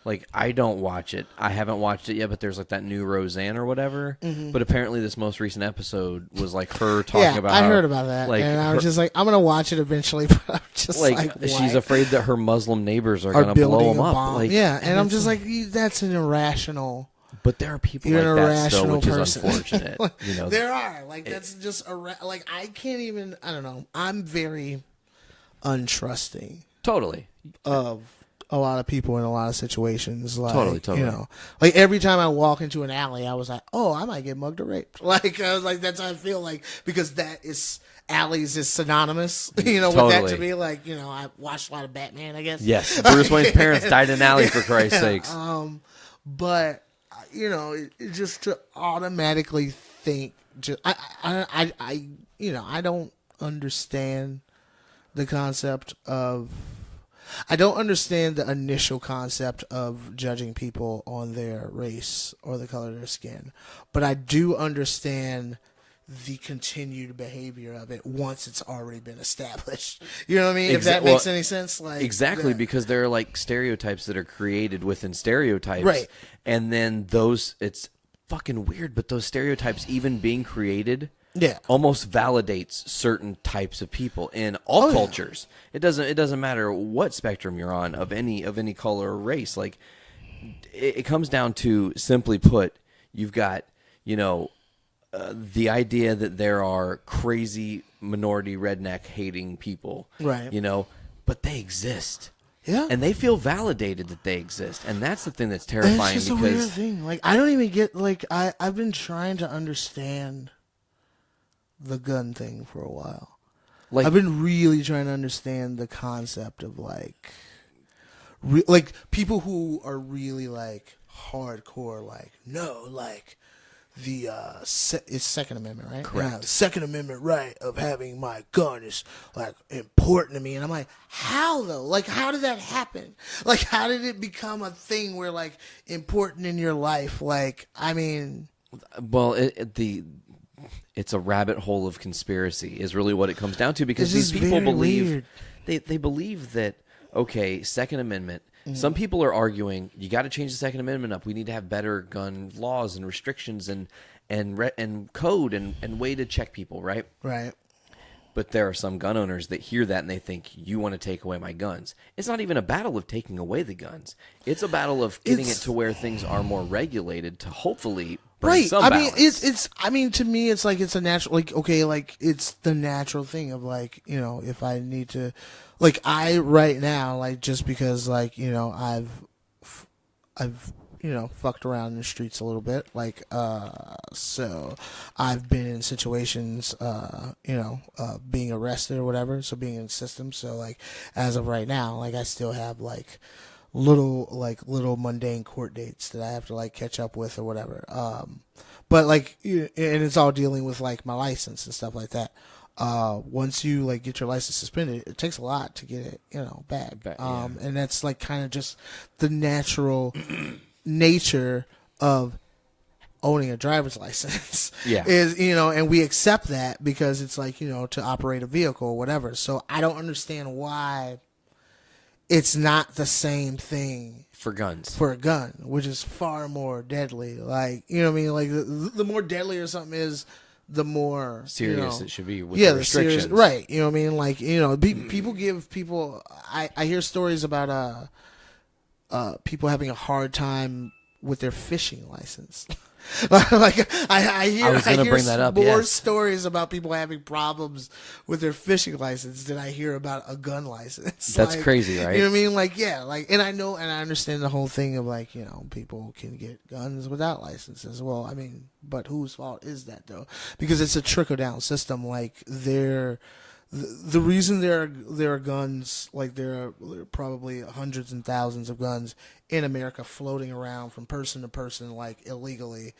like, I don't watch it. I haven't watched it yet, but there's, like, that new Roseanne or whatever. But apparently this most recent episode was, like, her talking about I heard about that. Like, and I was just like, I'm going to watch it eventually, but I'm just like she's afraid that her Muslim neighbors are going to blow them up. Like, and I'm just like, that's an irrational... But there are people like that still, which is unfortunate. There are. Like, that's just... like, I can't even... I don't know. I'm very untrusting. Totally. Of a lot of people in a lot of situations. Like, totally. Like every time I walk into an alley, I was like, oh, I might get mugged or raped. Like, I was like, that's how I feel like, because that is, alleys is synonymous, with that to me. Like, I watched a lot of Batman, I guess. Yes. Bruce Wayne's parents died in an alley, for Christ's sakes. But, it just to automatically think, I don't understand the concept of, I don't understand the initial concept of judging people on their race or the color of their skin, but I do understand the continued behavior of it once it's already been established. You know what I mean? If that makes any sense. Like exactly, because there are like stereotypes that are created within stereotypes. Right. And then it's fucking weird, but those stereotypes even being created almost validates certain types of people in all cultures. It doesn't matter what spectrum you're on of any color or race. Like it comes down to, simply put, you've got the idea that there are crazy minority redneck hating people, right? But they exist. Yeah. And they feel validated that they exist. And that's the thing that's And terrifying it's just a weird because thing. Like, I don't even get, like, I've been trying to understand the gun thing for a while. like I've been really trying to understand the concept of, like, like, people who are really, like, hardcore, like, no, like, the it's Second Amendment, right? Correct. Yeah, the Second Amendment right of having my gun is like important to me, and I'm like, how though? Like, how did that happen? Like, how did it become a thing where like important in your life? Like, I mean, well, it's a rabbit hole of conspiracy is really what it comes down to because It's these just people very believe weird. they believe that okay, Second Amendment. Some people are arguing you got to change the Second Amendment up. We need to have better gun laws and restrictions and code and way to check people, right? right? But there are some gun owners that hear that and they think you want to take away my guns. It's not even a battle of taking away the guns. It's a battle of getting it to where things are more regulated to hopefully bring Right. some I balance. mean, it's. I mean, to me, it's like it's a natural. Like, okay, like it's the natural thing of like, you know, if I need to, like, I right now, like, just because, like, you know, I've you know, fucked around in the streets a little bit, like, so I've been in situations, you know, being arrested or whatever, so being in the system. So like, as of right now, like, I still have like little mundane court dates that I have to like catch up with or whatever. But like, and it's all dealing with like my license and stuff like that. Once you like get your license suspended, it takes a lot to get it, you know, back. And that's like kind of just the natural nature of owning a driver's license. Yeah. Is, you know, and we accept that because it's like, you know, to operate a vehicle or whatever. So I don't understand why it's not the same thing for guns. for a gun, which is far more deadly. Like, you know what I mean? Like, the more deadlier something is, the more Serious you know, it should be with the the restrictions. serious, right? You know what I mean? Like, you know, people give people. I hear stories about people having a hard time with their fishing license. Like, I hear, I was gonna hear bring that up, more yes. stories about people having problems with their fishing license than I hear about a gun license. That's Like, crazy, right? You know what I mean? Like, yeah, like, and I know and I understand the whole thing of like, you know, people can get guns without licenses. Well, I mean, but whose fault is that though? Because it's a trickle down system. Like, the reason there are guns, like there are probably hundreds and thousands of guns in America floating around from person to person, like illegally,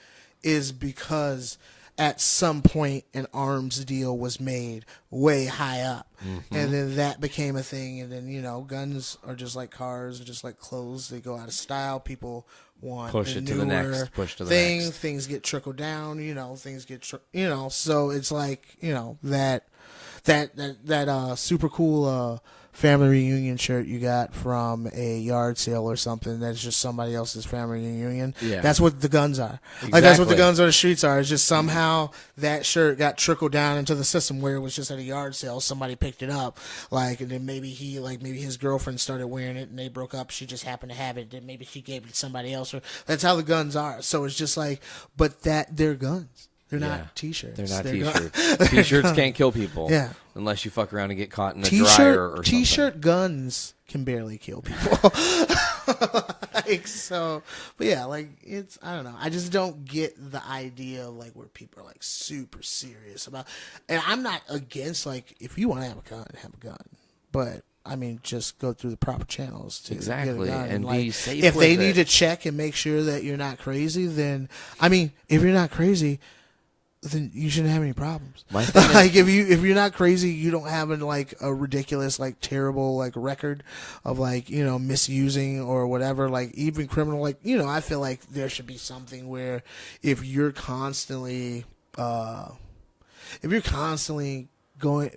is because at some point an arms deal was made way high up, and then that became a thing. And then, you know, guns are just like cars, or just like clothes; they go out of style. People want Push the it to the newer next, push to the thing. next. Things get trickled down. You know, things get you know. So it's like, you know, that super cool family reunion shirt you got from a yard sale or something that's just somebody else's family reunion. Yeah. That's what the guns are. Like, that's what the Exactly. guns on the streets are. It's just somehow that shirt got trickled down into the system where it was just at a yard sale. Somebody picked it up, like, and then maybe his girlfriend started wearing it and they broke up. She just happened to have it. Then maybe she gave it to somebody else. Or that's how the guns are. So it's just like, but they're guns. They're Yeah. not T-shirts. They're not guns. T-shirts. T-shirts can't kill people. Yeah. Unless you fuck around and get caught in a dryer or something. T-shirt guns can barely kill people. Like, so, but yeah, like, it's, I don't know. I just don't get the idea of like where people are like super serious about. And I'm not against, like, if you want to have a gun, but I mean, just go through the proper channels to Exactly, get a gun. and like, be safe if they with need it. to check and make sure that you're not crazy, then I mean, if you're not crazy, then you shouldn't have any problems. My thing is- Like, if you're not crazy, you don't have like a ridiculous, like, terrible, like, record of, like, you know, misusing or whatever, like, even criminal, like, you know, I feel like there should be something where if you're constantly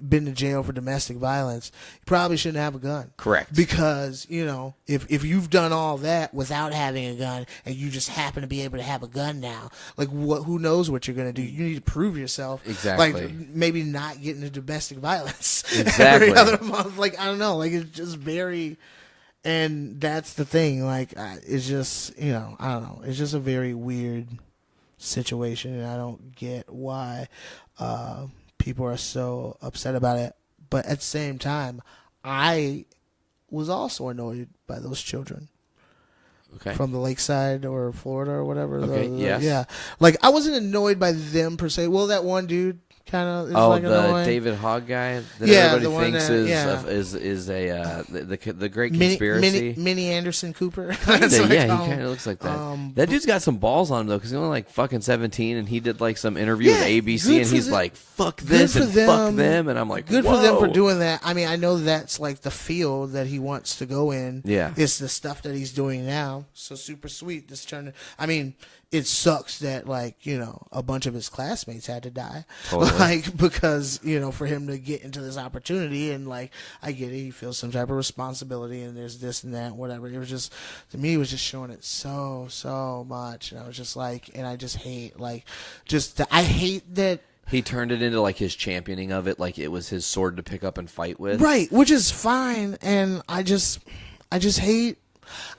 been to jail for domestic violence, you probably shouldn't have a gun. Correct. Because, you know, if you've done all that without having a gun and you just happen to be able to have a gun now, like, who knows what you're going to do? You need to prove yourself. Exactly. Like, maybe not get into domestic violence Exactly. every other month. Like, I don't know. Like, it's just very, and that's the thing. Like, it's just, you know, I don't know. It's just a very weird situation, and I don't get why people are so upset about it. But at the same time, I was also annoyed by those children. Okay. From the lakeside or Florida or whatever. Okay, yes. Yeah. Like, I wasn't annoyed by them per se. Well, that one dude kind of is like the annoying. David Hogg guy that Yeah, the everybody one thinks that- is the Great Conspiracy. Minnie Anderson Cooper. Kinda, That's what I yeah, call he him. kind of looks like that. That dude's got some balls on him though, because he's only like fucking 17, and he did like some interview with ABC, good and for he's them. like, "Fuck this Good and for fuck them. them," and I'm like, Good for them for "Whoa." doing that. I mean, I know that's like the field that he wants to go in. Yeah. It's the stuff that he's doing now. So super sweet. This turn. I mean, it sucks that like, you know, a bunch of his classmates had to die. Totally. Like, because, you know, for him to get into this opportunity, and like, I get it, he feels some type of responsibility, and there's this and that, whatever. It was just, to me, it was just showing it so much. And I was just like, and I just hate, like, I hate that. He turned it into like his championing of it, like it was his sword to pick up and fight with. Right, which is fine, and I just hate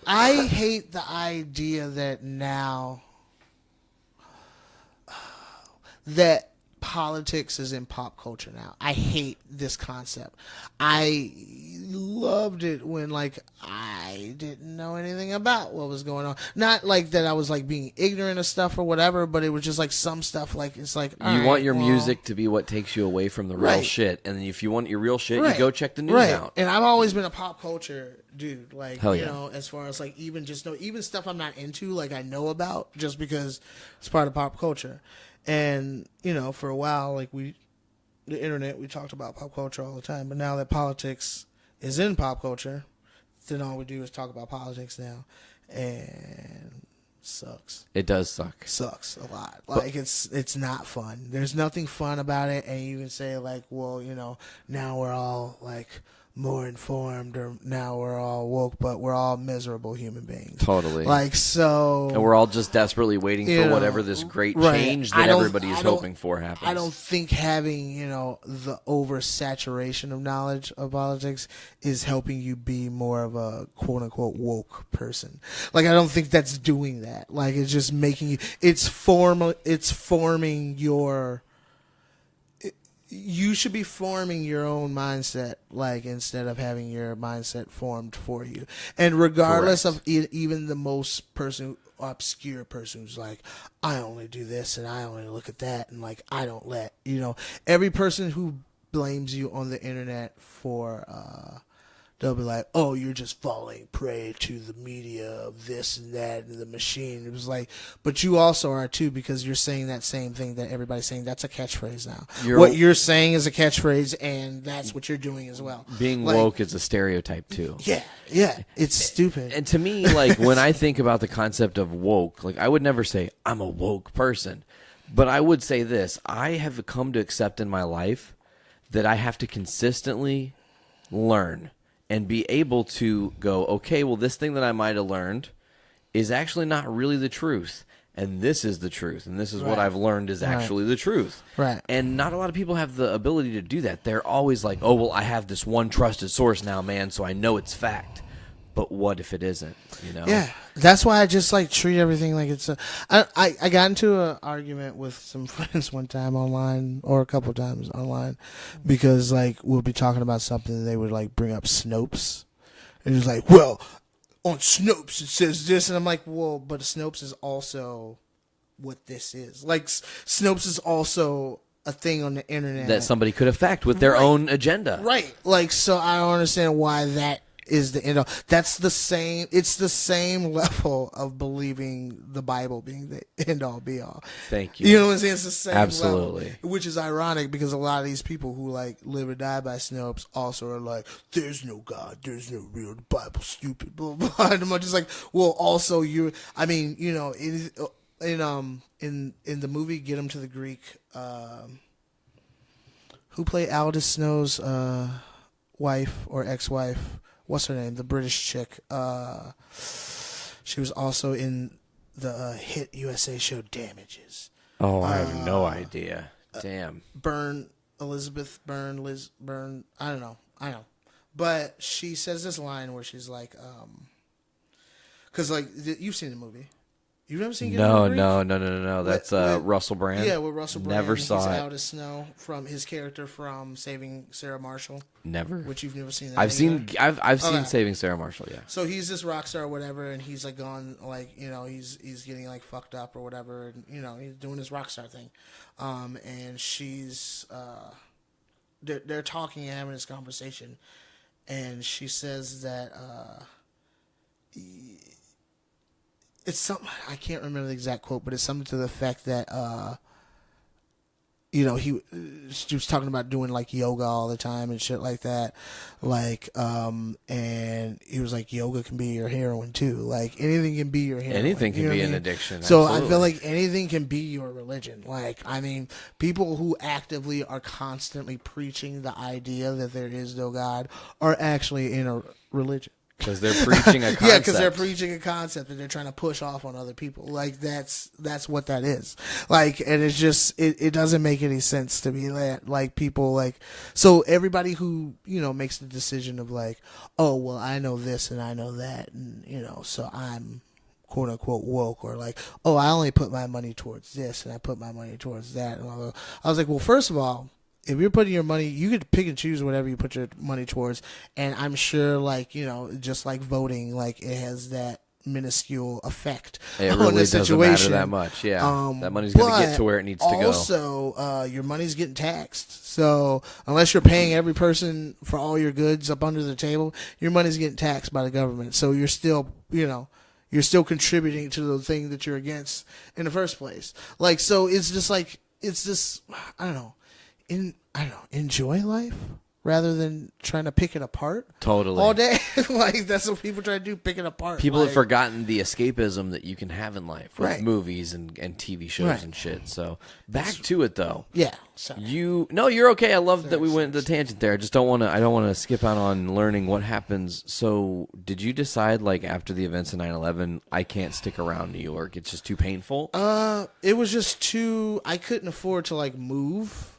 the idea that now that politics is in pop culture now. I hate this concept. I loved it when like I didn't know anything about what was going on. Not like that I was like being ignorant of stuff or whatever, but it was just like some stuff like it's like You want your music to be what takes you away from the real Right. shit, and then if you want your real shit, Right. you go check the news Right. out. And I've always been a pop culture dude. Like, Hell you yeah. know, as far as like even stuff I'm not into, like I know about just because it's part of pop culture. And, you know, for a while, like the internet, we talked about pop culture all the time. But now that politics is in pop culture, then all we do is talk about politics now. And sucks. It does suck. Sucks a lot. Like it's not fun. There's nothing fun about it. And you can say like, well, you know, now we're all like more informed, or now we're all woke, but we're all miserable human beings. Totally. Like, so. And we're all just desperately waiting You for know, whatever this great right. change I that don't- everybody is I don't- hoping for happens. I don't think having, you know, the oversaturation of knowledge of politics is helping you be more of a quote unquote woke person. Like, I don't think that's doing that. Like, it's just making you, it's forming your, you should be forming your own mindset, like, instead of having your mindset formed for you. And regardless Correct. of even the most obscure person who's like, I only do this and I only look at that, and like, I don't let, you know, every person who blames you on the internet for, they'll be like, oh, you're just falling prey to the media of this and that and the machine. It was like, but you also are too, because you're saying that same thing that everybody's saying. That's a catchphrase now. What you're saying is a catchphrase, and that's what you're doing as well. Being Like, woke is a stereotype too. Yeah, it's stupid. And to me, like, when I think about the concept of woke, like, I would never say I'm a woke person, but I would say this: I have come to accept in my life that I have to consistently learn and be able to go, okay, well, this thing that I might have learned is actually not really the truth. And this is the truth. And this is what Right. I've learned is actually the truth. Right. And not a lot of people have the ability to do that. They're always like, oh, well, I have this one trusted source now, man, so I know it's fact. But what if it isn't, you know? Yeah, that's why I just like treat everything like it's I got into an argument with some friends one time online, or a couple times online, because like we'll be talking about something and they would like bring up Snopes, and it's like, well, on Snopes it says this, and I'm like, well, but Snopes is also what this is. Like, Snopes is also a thing on the internet That somebody could have fact with their own agenda. Right. Like, so I don't understand why that is the end all. That's the same. It's the same level of believing the Bible being the end all be all. Thank you. You know what I'm saying? It's the same Absolutely. level, which is ironic because a lot of these people who like live or die by Snopes also are like, there's no God, there's no real, the Bible's stupid, blah, blah, blah. And I'm just like, well, also I mean, you know, in the movie Get Him to the Greek, who played Aldous Snow's wife or ex-wife? What's her name? The British chick. She was also in the hit USA show Damages. Oh, I have no idea. Damn. Elizabeth Byrne, Liz Byrne. I don't know. But she says this line where she's like, because like you've seen the movie. You've never seen Get Over the No. That's Russell Brand. Yeah, with Russell Brand. Never saw He's it. Aldous Snow from his character from Saving Sarah Marshall. Never. Which you've never seen. I've seen Okay. Saving Sarah Marshall. Yeah. So he's this rock star or whatever, and he's like gone, like, you know, he's getting like fucked up or whatever, and you know, he's doing his rock star thing, and she's they're talking and having this conversation, and she says that it's something, I can't remember the exact quote, but it's something to the effect that you know, she was talking about doing like yoga all the time and shit like that. Like, and he was like, yoga can be your heroin too. Like anything can be your heroin. Anything can You know be what I an mean? addiction. So absolutely. I feel like anything can be your religion. Like, I mean, people who actively are constantly preaching the idea that there is no God are actually in a religion. Because they're preaching a concept. Yeah, because they're preaching a concept that they're trying to push off on other people. Like that's what that is. Like, and it's just it doesn't make any sense to me that like people like, so everybody who, you know, makes the decision of like, oh well, I know this and I know that, and you know, so I'm quote unquote woke, or like, oh, I only put my money towards this and I put my money towards that, and all that. I was like, well, first of all, if you're putting your money, you could pick and choose whatever you put your money towards. And I'm sure, like, you know, just like voting, like it has that minuscule effect It on really the doesn't situation. matter that much. Yeah, that money's going to get to where it needs to go. Also, your money's getting taxed. So unless you're paying every person for all your goods up under the table, your money's getting taxed by the government. So you're still, you know, you're still contributing to the thing that you're against in the first place. Like, so it's just like, it's just, I don't know. Enjoy life rather than trying to pick it apart Totally. all day. Like that's what people try to do, pick it apart. People like, have forgotten the escapism that you can have in life with Right. movies and TV shows Right. and shit. So back to it though. Yeah. Sorry. You're okay. I love that we went the tangent there. I just don't want to skip out on learning what happens. So did you decide like after the events of 9/11, I can't stick around New York? It's just too painful. It was just too. I couldn't afford to like move.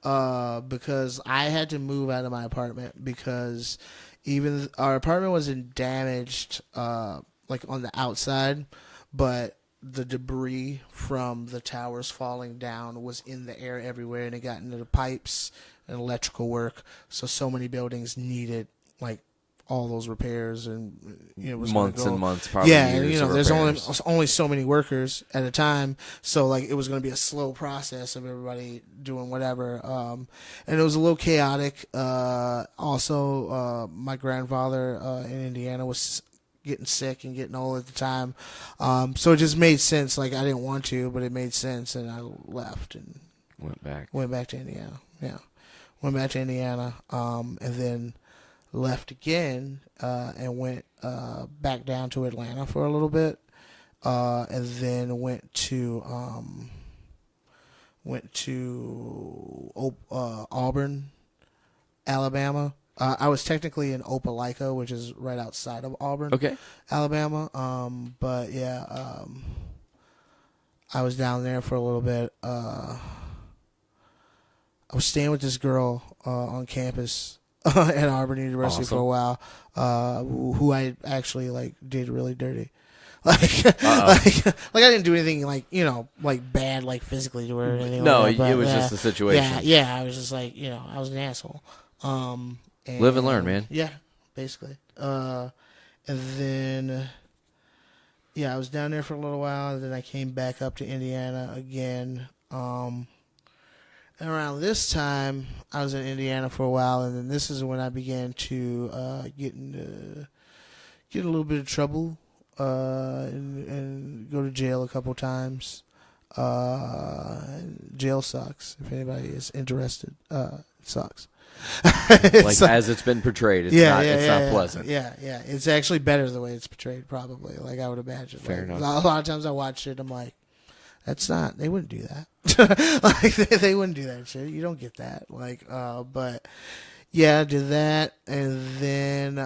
Because I had to move out of my apartment because even our apartment wasn't damaged, like on the outside, but the debris from the towers falling down was in the air everywhere, and it got into the pipes and electrical work. So many buildings needed like all those repairs, and you know, it was months gonna and go, months, probably. yeah, years and you know, of there's repairs. only so many workers at a time, so like it was going to be a slow process of everybody doing whatever, and it was a little chaotic. Also, my grandfather in Indiana was getting sick and getting old at the time, so it just made sense. Like I didn't want to, but it made sense, and I left and Went back. went back to Indiana. Yeah, went back to Indiana, and then left again and went back down to Atlanta for a little bit, and then went to Auburn, Alabama. I was technically in Opelika, which is right outside of Auburn, Okay. Alabama. But yeah, I was down there for a little bit. I was staying with this girl on campus at Auburn University for a while, who I actually like did really dirty. Like I didn't do anything like, you know, like bad, like physically to her or anything. No, like that, but, it was just the situation. Yeah, I was just like, you know, I was an asshole. Live and learn, man. Yeah, basically. And then, yeah, I was down there for a little while, and then I came back up to Indiana again. And around this time, I was in Indiana for a while, and then this is when I began to get a little bit of trouble and go to jail a couple times. Jail sucks. If anybody is interested, it sucks. Like as it's been portrayed, it's not pleasant. Yeah. It's actually better the way it's portrayed, probably. Like I would imagine. Fair enough. A lot of times I watch it, I'm like, they wouldn't do that. Like they wouldn't do that shit. You don't get that. Like, but yeah, I did that, and then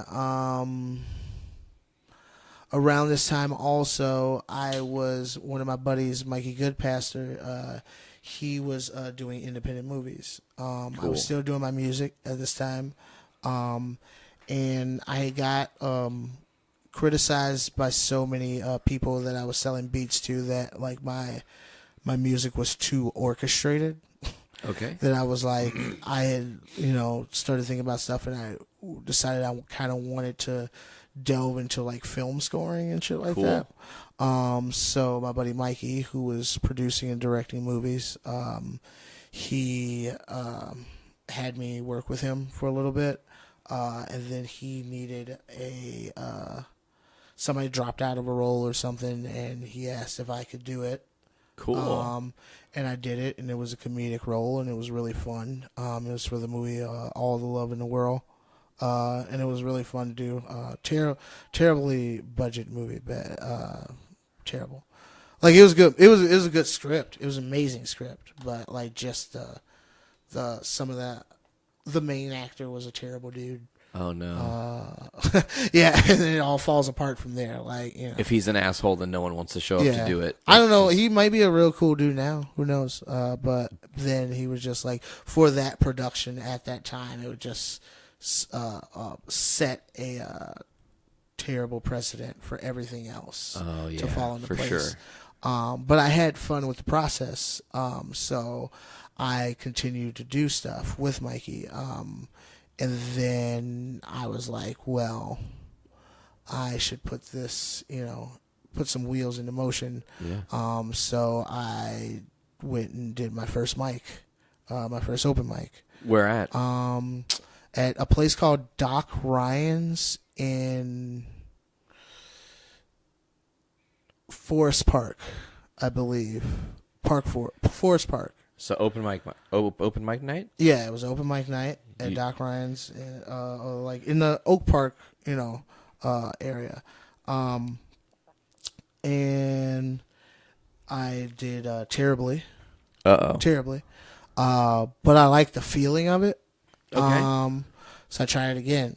around this time also, I was one of my buddies, Mikey Goodpaster. He was doing independent movies. I was still doing my music at this time, and I got criticized by so many people that I was selling beats to that like my music was too orchestrated. Okay. That I was like, I had, started thinking about stuff, and I decided I kind of wanted to delve into like film scoring and shit like that. So my buddy Mikey, who was producing and directing movies, he had me work with him for a little bit, and then he needed somebody dropped out of a role or something, and he asked if I could do it. Cool. And I did it, and it was a comedic role, and it was really fun. It was for the movie All the Love in the World, and it was really fun to do. Terribly budget movie, but terrible. Like, it was good. It was a good script. It was an amazing script, but like just the main actor was a terrible dude. Oh no. Yeah, and then it all falls apart from there. Like, if he's an asshole, then no one wants to show up to do it. I don't know. He might be a real cool dude now. Who knows? But then he was just like, for that production at that time, it would just set a terrible precedent for everything else to fall into place. Sure. But I had fun with the process, so I continued to do stuff with Mikey. And then I was like, well, I should put this, put some wheels into motion. Yeah. So I went and did my first mic, my first open mic. Where at? At a place called Doc Ryan's in Forest Park, I believe. Forest Park. So open mic night? Yeah, it was open mic night at Doc Ryan's, like in the Oak Park, area. And I did terribly. Terribly. But I liked the feeling of it. Okay. So I tried it again.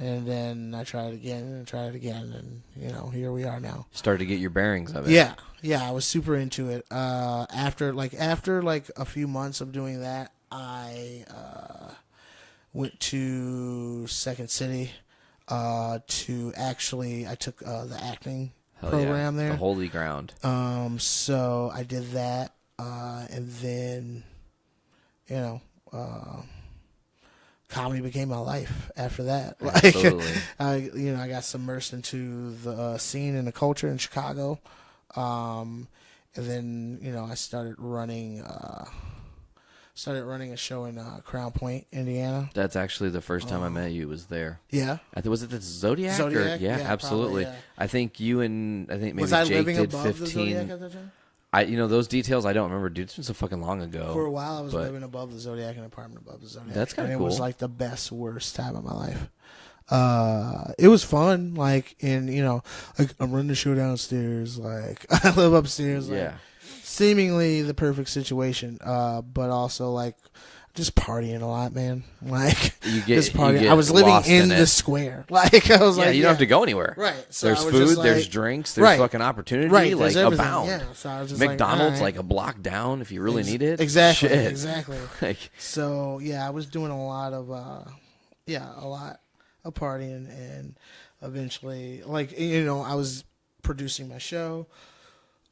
And then I tried it again and tried it again, and here we are now. Started to get your bearings of it. Yeah, I was super into it. After a few months of doing that, I went to Second City I took the acting program there. The holy ground. So I did that, and then comedy became my life after that. Absolutely. I got submersed into the scene and the culture in Chicago. And then, I started running a show in Crown Point, Indiana. That's actually the first time I met you was there. Yeah. Was it the Zodiac? Zodiac? Yeah, Yeah, absolutely. probably, yeah. I think you and maybe Was I Jake living did above 15. the Zodiac at that time? Those details I don't remember, dude. It's been so fucking long ago. For a while, I was but living above the Zodiac, in an apartment above the Zodiac. That's kinda And it was cool. like the best, worst time of my life. It was fun, like, and I'm running the show downstairs, like I live upstairs, like, Yeah. seemingly the perfect situation, but also like just partying a lot, man. Like You get- just partying. you get I was living lost in in the it. square, like I was Yeah, like, you don't have to go anywhere. Right. So There's I was food, just there's like- drinks, there's Right. fucking opportunity, Right, like there's everything. abound. Yeah, so I was just McDonald's like, all right. a block down if you really need it. Exactly, Shit. exactly. Like, So yeah, I was doing a lot of partying, and eventually, I was producing my show,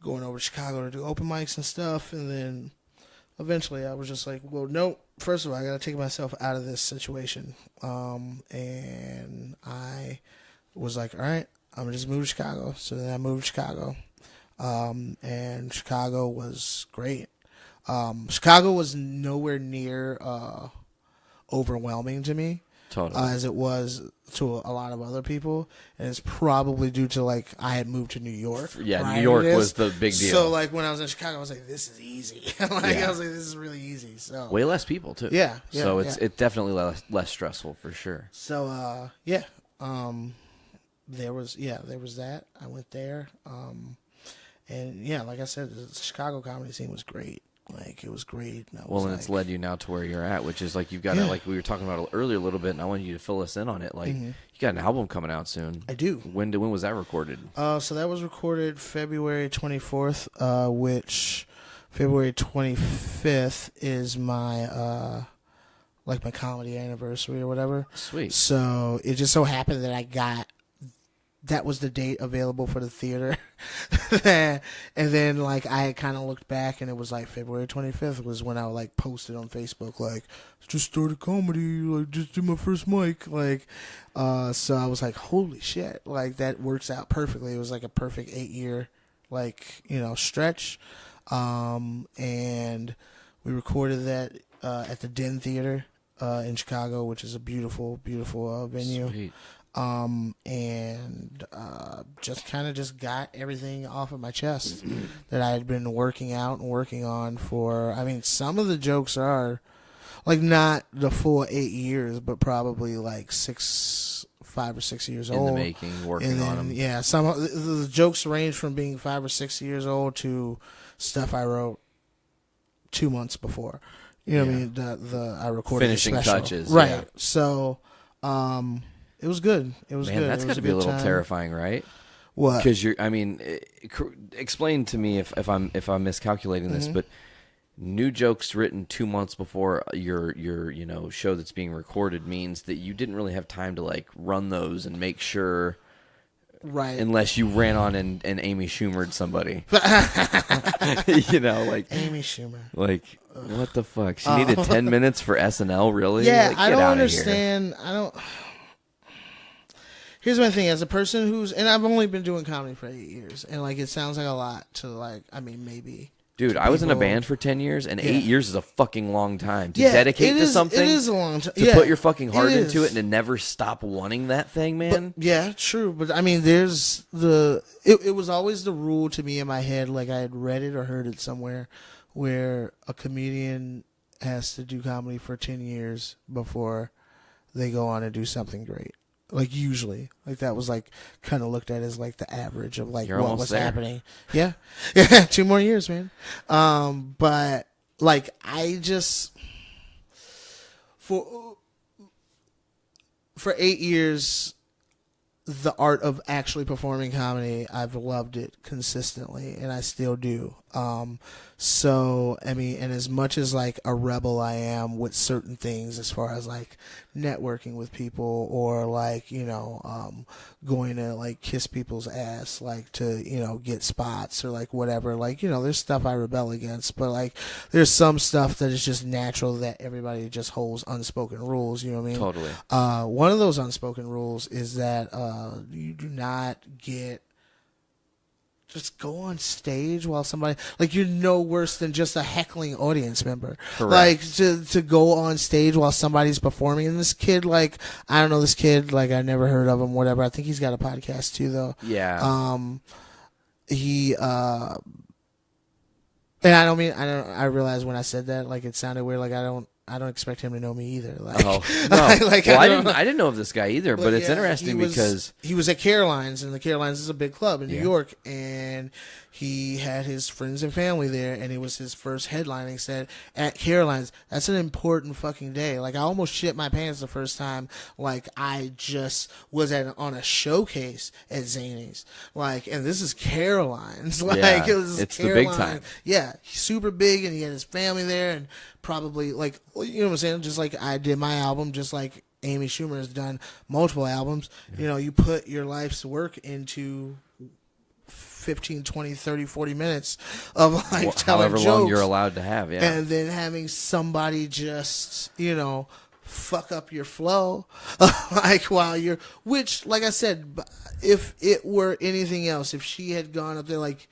going over to Chicago to do open mics and stuff, and then eventually I was just like, well, no, first of all, I got to take myself out of this situation, and I was like, all right, I'm gonna just move to Chicago. So then I moved to Chicago, and Chicago was great. Chicago was nowhere near overwhelming to me totally. as it was to a lot of other people, and it's probably due to I had moved to New York. Yeah, prior New York to this. was the big deal. So when I was in Chicago, I was like, this is easy. Yeah. I was like, this is really easy. So Way less people too. Yeah, So yeah. it's definitely less stressful for sure. So there was that. I went there, and yeah, like I said, the Chicago comedy scene was great. Like, it was great. And I was Well, and it's led you now to where you're at, which is like you've got Yeah. like we were talking about earlier a little bit, and I wanted you to fill us in on it. Like you got an album coming out soon. I do. When was that recorded? So that was recorded February 24th, which February 25th is my my comedy anniversary or whatever. Sweet. So it just so happened that I got that was the date available for the theater. And then like I kind of looked back and it was like February 25th was when I like posted on Facebook like just started comedy, like just did my first mic, like so I was like holy shit, like that works out perfectly. It was like a perfect 8-year like stretch, and we recorded that at the Den Theater in Chicago, which is a beautiful venue. Sweet. And just kind of just got everything off of my chest that I had been working out and working on for, I mean, some of the jokes are like not the full 8 years, but probably like 5 or 6 years old. In the making, working on them. Yeah, some of the jokes range from being 5 or 6 years old to stuff I wrote 2 months before. You know what I mean? I recorded finishing the special. touches. Right. Yeah. So, it was good. It was Man, good. that's It got was to be a little good time. terrifying, right? What? Because explain to me if I'm miscalculating this, but new jokes written 2 months before your show that's being recorded means that you didn't really have time to like run those and make sure. Right. Unless you ran on and Amy Schumer'd somebody. Like Amy Schumer. Like, what the fuck? She needed 10 minutes for SNL, really? Yeah, like, I don't outta understand. Here's my thing. As a person and I've only been doing comedy for 8 years, and like it sounds like a lot to like, I mean, maybe. Dude, I was in a band for 10 years, and 8 years is a fucking long time. To Yeah, dedicate it to is- something, it is a long time. to Yeah, put your fucking heart it into is. it and to never stop wanting that thing, man. Yeah, true. But I mean, there's it was always the rule to me in my head, like I had read it or heard it somewhere, where a comedian has to do comedy for 10 years before they go on and do something great. Like usually, like that was like kind of looked at as like the average of like You're what almost was there. happening. Yeah, yeah, 2 more years, man. But like I just for 8 years, the art of actually performing comedy, I've loved it consistently, and I still do. So, I mean, and as much as like a rebel I am with certain things as far as like networking with people or like, going to like kiss people's ass, like to, get spots or like whatever, like, there's stuff I rebel against, but like there's some stuff that is just natural that everybody just holds unspoken rules, you know what I mean? Totally. One of those unspoken rules is that, you do not just go on stage while somebody, like, you're no worse than just a heckling audience member. Correct. Like to go on stage while somebody's performing. And this kid, like, I don't know this kid, like I never heard of him, whatever. I think he's got a podcast too, though. Yeah. And I realized when I said that, like, it sounded weird. Like, I don't expect him to know me either. Like, Oh, no. like, Well, I don't- didn't know of this guy either, but it's yeah, interesting because he was at Caroline's, and the Caroline's is a big club in New Yeah. York, and he had his friends and family there, and it was his first headlining set at Caroline's. That's an important fucking day. Like, I almost shit my pants the first time. Like, I just was on a showcase at Zany's. Like, and this is Caroline's. Like, Yeah, it was it's the big Caroline. time. Yeah, super big, and he had his family there, and probably, like, you know what I'm saying? Just like I did my album, just like Amy Schumer has done multiple albums. You put your life's work into 15, 20, 30, 40 minutes of like telling however jokes. long you're allowed to have, yeah. And then having somebody just, fuck up your flow, like while you're, which, like I said, if it were anything else, if she had gone up there, like,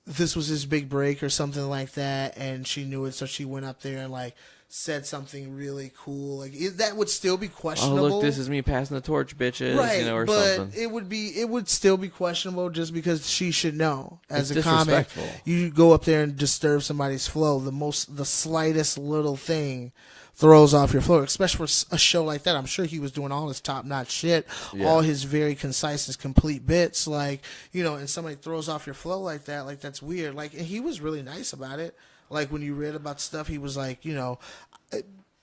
this was his big break or something like that, and she knew it, so she went up there and like said something really cool, like that would still be Oh, questionable. look, this is me passing the torch, bitches, right, or but something. it would still be questionable just because she should know as It's a comic. disrespectful. You go up there and disturb somebody's flow. The slightest little thing throws off your flow, especially for a show like that. I'm sure he was doing all his top-notch shit, all his very concise and complete bits, like, and somebody throws off your flow like that, like, that's weird. Like, and he was really nice about it. Like, when you read about stuff, he was like,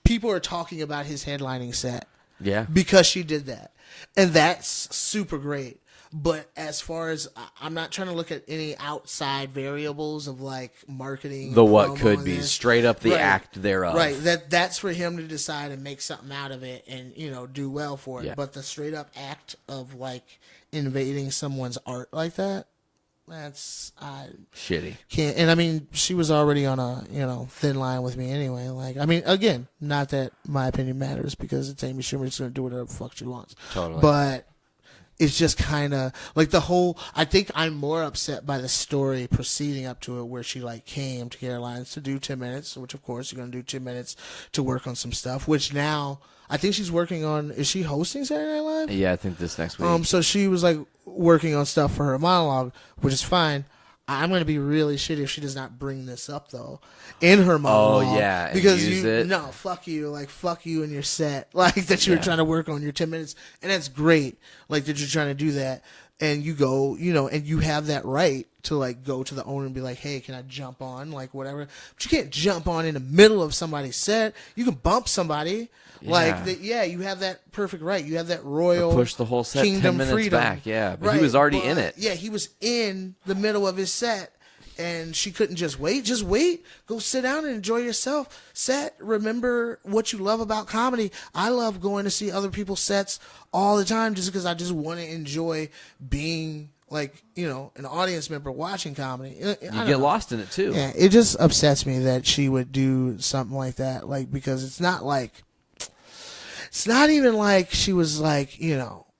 people are talking about his headlining set. Yeah. Because she did that. And that's super great. But as far as, I'm not trying to look at any outside variables of like marketing. The and what promo could and be, this. straight up the Right. act thereof. Right. That's for him to decide and make something out of it and, do well for it. Yeah. But the straight up act of like invading someone's art like that. That's shitty. Can't. And I mean, she was already on a thin line with me anyway. Like, I mean, again, not that my opinion matters because it's Amy Schumer. She's gonna do whatever the fuck she wants. Totally. But it's just kind of like the whole. I think I'm more upset by the story proceeding up to it, where she like came to Caroline's to do 10 minutes, which of course you're gonna do 10 minutes to work on some stuff. Which now I think she's working on. Is she hosting Saturday Night Live? Yeah, I think this next week. So she was like working on stuff for her monologue, which is fine. I'm going to be really shitty if she does not bring this up though in her monologue. Oh yeah, because use it. No, fuck you, like fuck you and your set, like that you were trying to work on your 10 minutes, and that's great, like that you're trying to do that, and you go, and you have that right to like go to the owner and be like, hey, can I jump on, like whatever, but you can't jump on in the middle of somebody's set. You can bump somebody. Like, you have that perfect right. You have that royal push the whole set kingdom 10 minutes freedom. back. Yeah, but right, he was already in it. Yeah, he was in the middle of his set, and she couldn't just wait. Just wait. Go sit down and enjoy yourself. Set. Remember what you love about comedy. I love going to see other people's sets all the time just because I just want to enjoy being like, an audience member watching comedy. You get lost in it too. Yeah, it just upsets me that she would do something like that, like, because it's not even like she was like,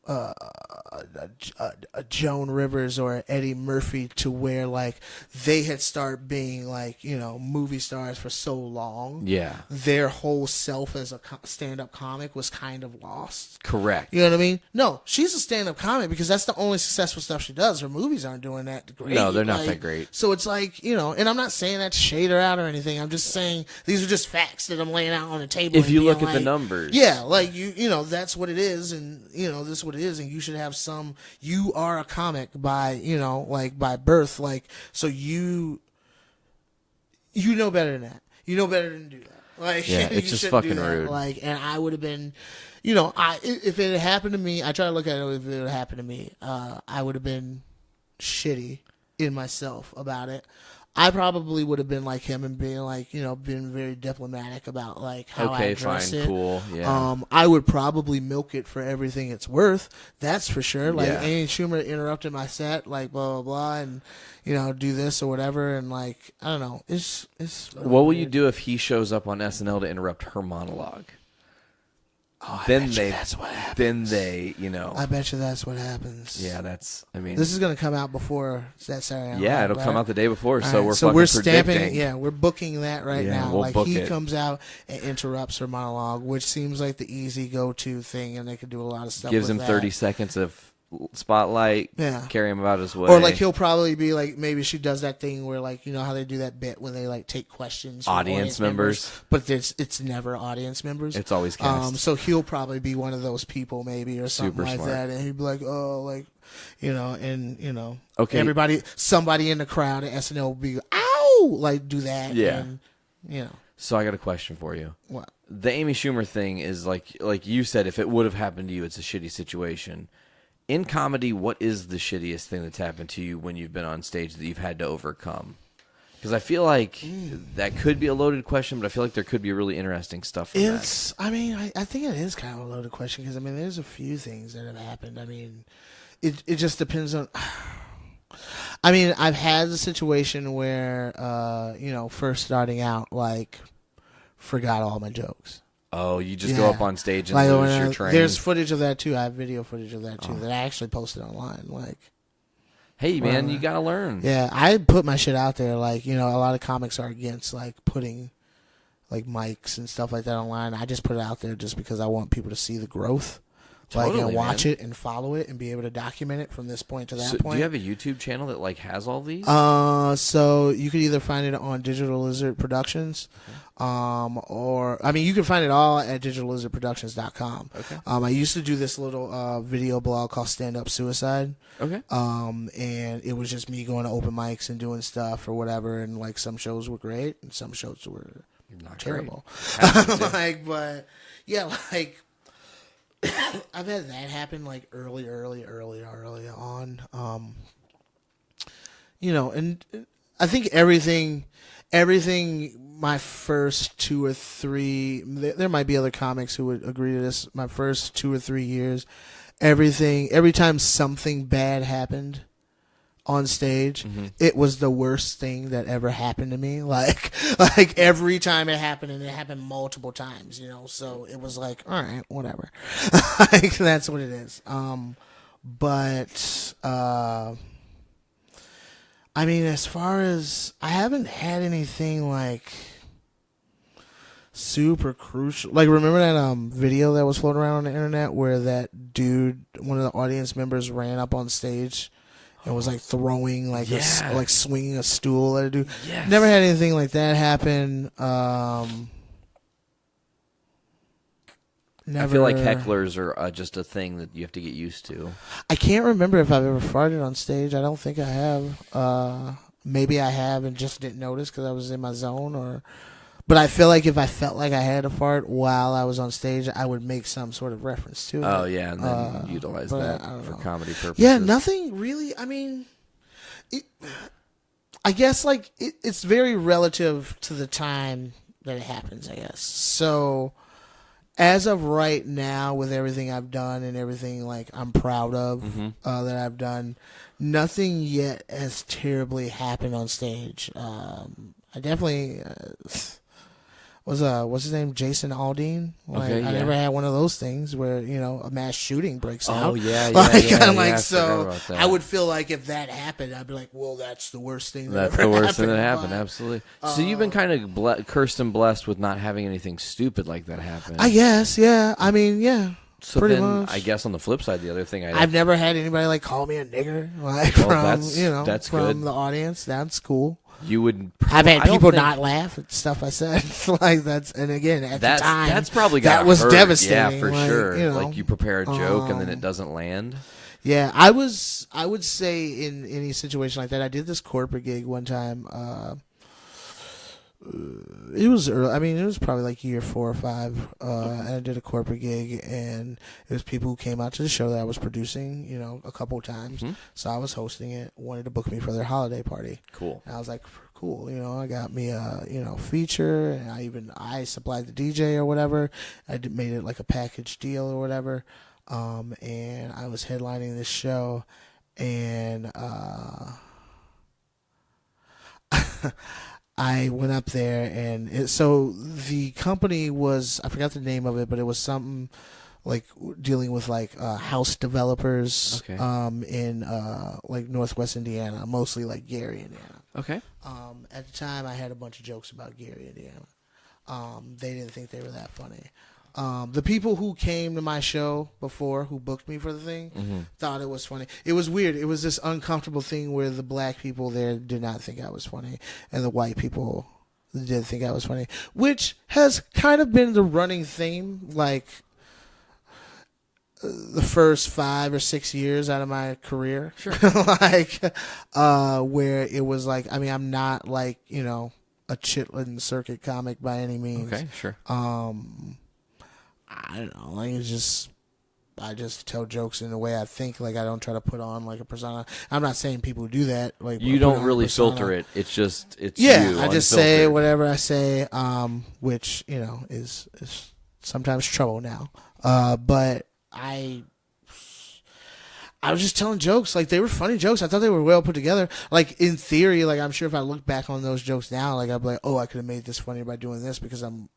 a Joan Rivers or Eddie Murphy, to where like they had started being like, movie stars for so long. Yeah. Their whole self as a stand-up comic was kind of lost. Correct. You know what I mean? No, she's a stand-up comic because that's the only successful stuff she does. Her movies aren't doing that great. No, they're not that great. So it's like, and I'm not saying that to shade her out or anything. I'm just saying these are just facts that I'm laying out on the table. If you look at like, the numbers. Yeah, like that's what it is, and this is what it is, and you should have you are a comic by, like by birth, like, so you know better than that. You know better than to do that. Like, yeah, it's just fucking rude. Like, and I would have been, if it had happened to me, I try to look at it if it had happened to me, I would have been shitty in myself about it. I probably would have been like him and being like, been very diplomatic about like how I address it. Cool, yeah. I would probably milk it for everything it's worth. That's for sure. Like, Amy Schumer interrupted my set, like blah blah blah, and do this or whatever, and like I don't know. It's. Really what will weird. you do if he shows up on SNL to interrupt her monologue? Oh, that's what happens. Then they, I bet you that's what happens. Yeah, this is going to come out before that Saturday night. Yeah, it'll come out the day before, so right, we're so fucking we're stamping. predicting. Yeah, we're booking that right now. We'll like book he it. comes out and interrupts her monologue, which seems like the easy go-to thing, and they could do a lot of stuff. Gives with him that. 30 seconds of spotlight. Yeah. Carry him about his way. Or like he'll probably be like, maybe she does that thing where like, how they do that bit when they like take questions from audience members, but it's never audience members. It's always cast. So he'll probably be one of those people maybe or something Super like smart. that, and he'd be like, oh, like, okay, somebody in the crowd at SNL will be, ow, like do that. Yeah. And, So I got a question for you. What? The Amy Schumer thing is like you said, if it would have happened to you, it's a shitty situation. In comedy, what is the shittiest thing that's happened to you when you've been on stage that you've had to overcome? Because I feel like that could be a loaded question, but I feel like there could be really interesting stuff from that. I mean, I think it is kind of a loaded question because, I mean, there's a few things that have happened. I mean, it just depends on... I mean, I've had the situation where, first starting out, like, forgot all my jokes. Oh, you just go up on stage and like, lose your train. There's footage of that, too. I have video footage of that, too, that I actually posted online. Like, hey, man, you got to learn. Yeah, I put my shit out there. Like, a lot of comics are against, like, putting, like, mics and stuff like that online. I just put it out there just because I want people to see the growth. Totally, and watch man. it and follow it and be able to document it from this point to that So point. do you have a YouTube channel that, like, has all these? So you could either find it on Digital Lizard Productions, or, I mean, you can find it all at digitallizardproductions.com. Okay. I used to do this little video blog called Stand Up Suicide. Okay. And it was just me going to open mics and doing stuff or whatever, and, like, some shows were great and some shows were Not terrible. Like, but, yeah, like, I've had that happen like early on. And I think everything my first 2 or 3, there might be other comics who would agree to this, my first 2 or 3 years, every time something bad happened on stage, it was the worst thing that ever happened to me. Like every time it happened, and it happened multiple times, so it was like, all right, whatever. Like, that's what it is. But I mean, as far as, I haven't had anything like super crucial. Like, remember that video that was floating around on the internet where that dude, one of the audience members, ran up on stage and was like throwing like like swinging a stool at a dude. Yes. Never had anything like that happen. Never. I feel like hecklers are just a thing that you have to get used to. I can't remember if I've ever farted on stage. I don't think I have. Maybe I have and just didn't notice because I was in my zone. But I feel like if I felt like I had to fart while I was on stage, I would make some sort of reference to it. Oh, yeah, and then utilize that for comedy purposes. Yeah, nothing really. I mean, I guess like it's very relative to the time that it happens, I guess. So as of right now, with everything I've done and everything like I'm proud of that I've done, nothing yet has terribly happened on stage. I definitely what's his name, Jason Aldean. Like, okay, yeah. I never had one of those things where a mass shooting breaks out. Oh yeah, I would feel like if that happened, I'd be like, well, that's the worst thing. That's the worst thing that happened. Absolutely. So you've been kind of cursed and blessed with not having anything stupid like that happen. I guess, yeah. I mean, yeah. So pretty then, much. I guess on the flip side, the other thing I've never had anybody like call me a nigger, like that's from good. the audience. That's cool. You would. I've had people not laugh at stuff I said. Like that's, and again at the time, that's probably that was hurt. devastating. Yeah, for like, sure. Like you prepare a joke and then it doesn't land. Yeah, I would say in any situation like that, I did this corporate gig one time. It was early. I mean, it was probably like year 4 or 5. And I did a corporate gig, and it was people who came out to the show that I was producing, a couple of times. So I was hosting it. Wanted to book me for their holiday party. Cool. And I was like, cool. I got me a feature, and I supplied the DJ or whatever. I made it like a package deal or whatever. And I was headlining this show, and I went up there, and so the company was, I forgot the name of it, but it was something like dealing with like house developers in like Northwest Indiana, mostly like Gary, Indiana. Okay. At the time, I had a bunch of jokes about Gary, Indiana. They didn't think they were that funny. The people who came to my show before, who booked me for the thing, thought it was funny. It was weird. It was this uncomfortable thing where the black people there did not think I was funny, and the white people did think I was funny, which has kind of been the running theme, like the first 5 or 6 years out of my career. Sure. Like, where it was like, I mean, I'm not like, a Chitlin circuit comic by any means. Okay, sure. I don't know, like I just tell jokes in the way I think. Like I don't try to put on like a persona. I'm not saying people who do that. Like you don't really filter it. It's just you. I just say whatever I say, which is sometimes trouble now. But I was just telling jokes. Like they were funny jokes. I thought they were well put together. Like in theory, like I'm sure if I look back on those jokes now, like I'd be like, oh, I could have made this funnier by doing this because I'm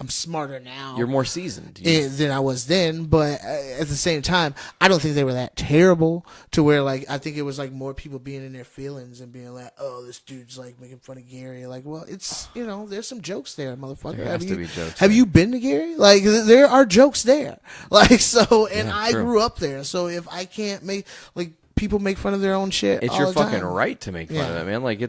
smarter now. You're more seasoned than I was then, but at the same time, I don't think they were that terrible to where, like, I think it was, like, more people being in their feelings and being like, oh, this dude's, like, making fun of Gary. Like, well, it's, there's some jokes there, motherfucker. There has to be jokes. Have you been to Gary? Like, there are jokes there. Like, so, and Yeah, I true. grew up there. So if I can't make, like, people make fun of their own shit It's all your the fucking time. right to make fun of it, man. Like,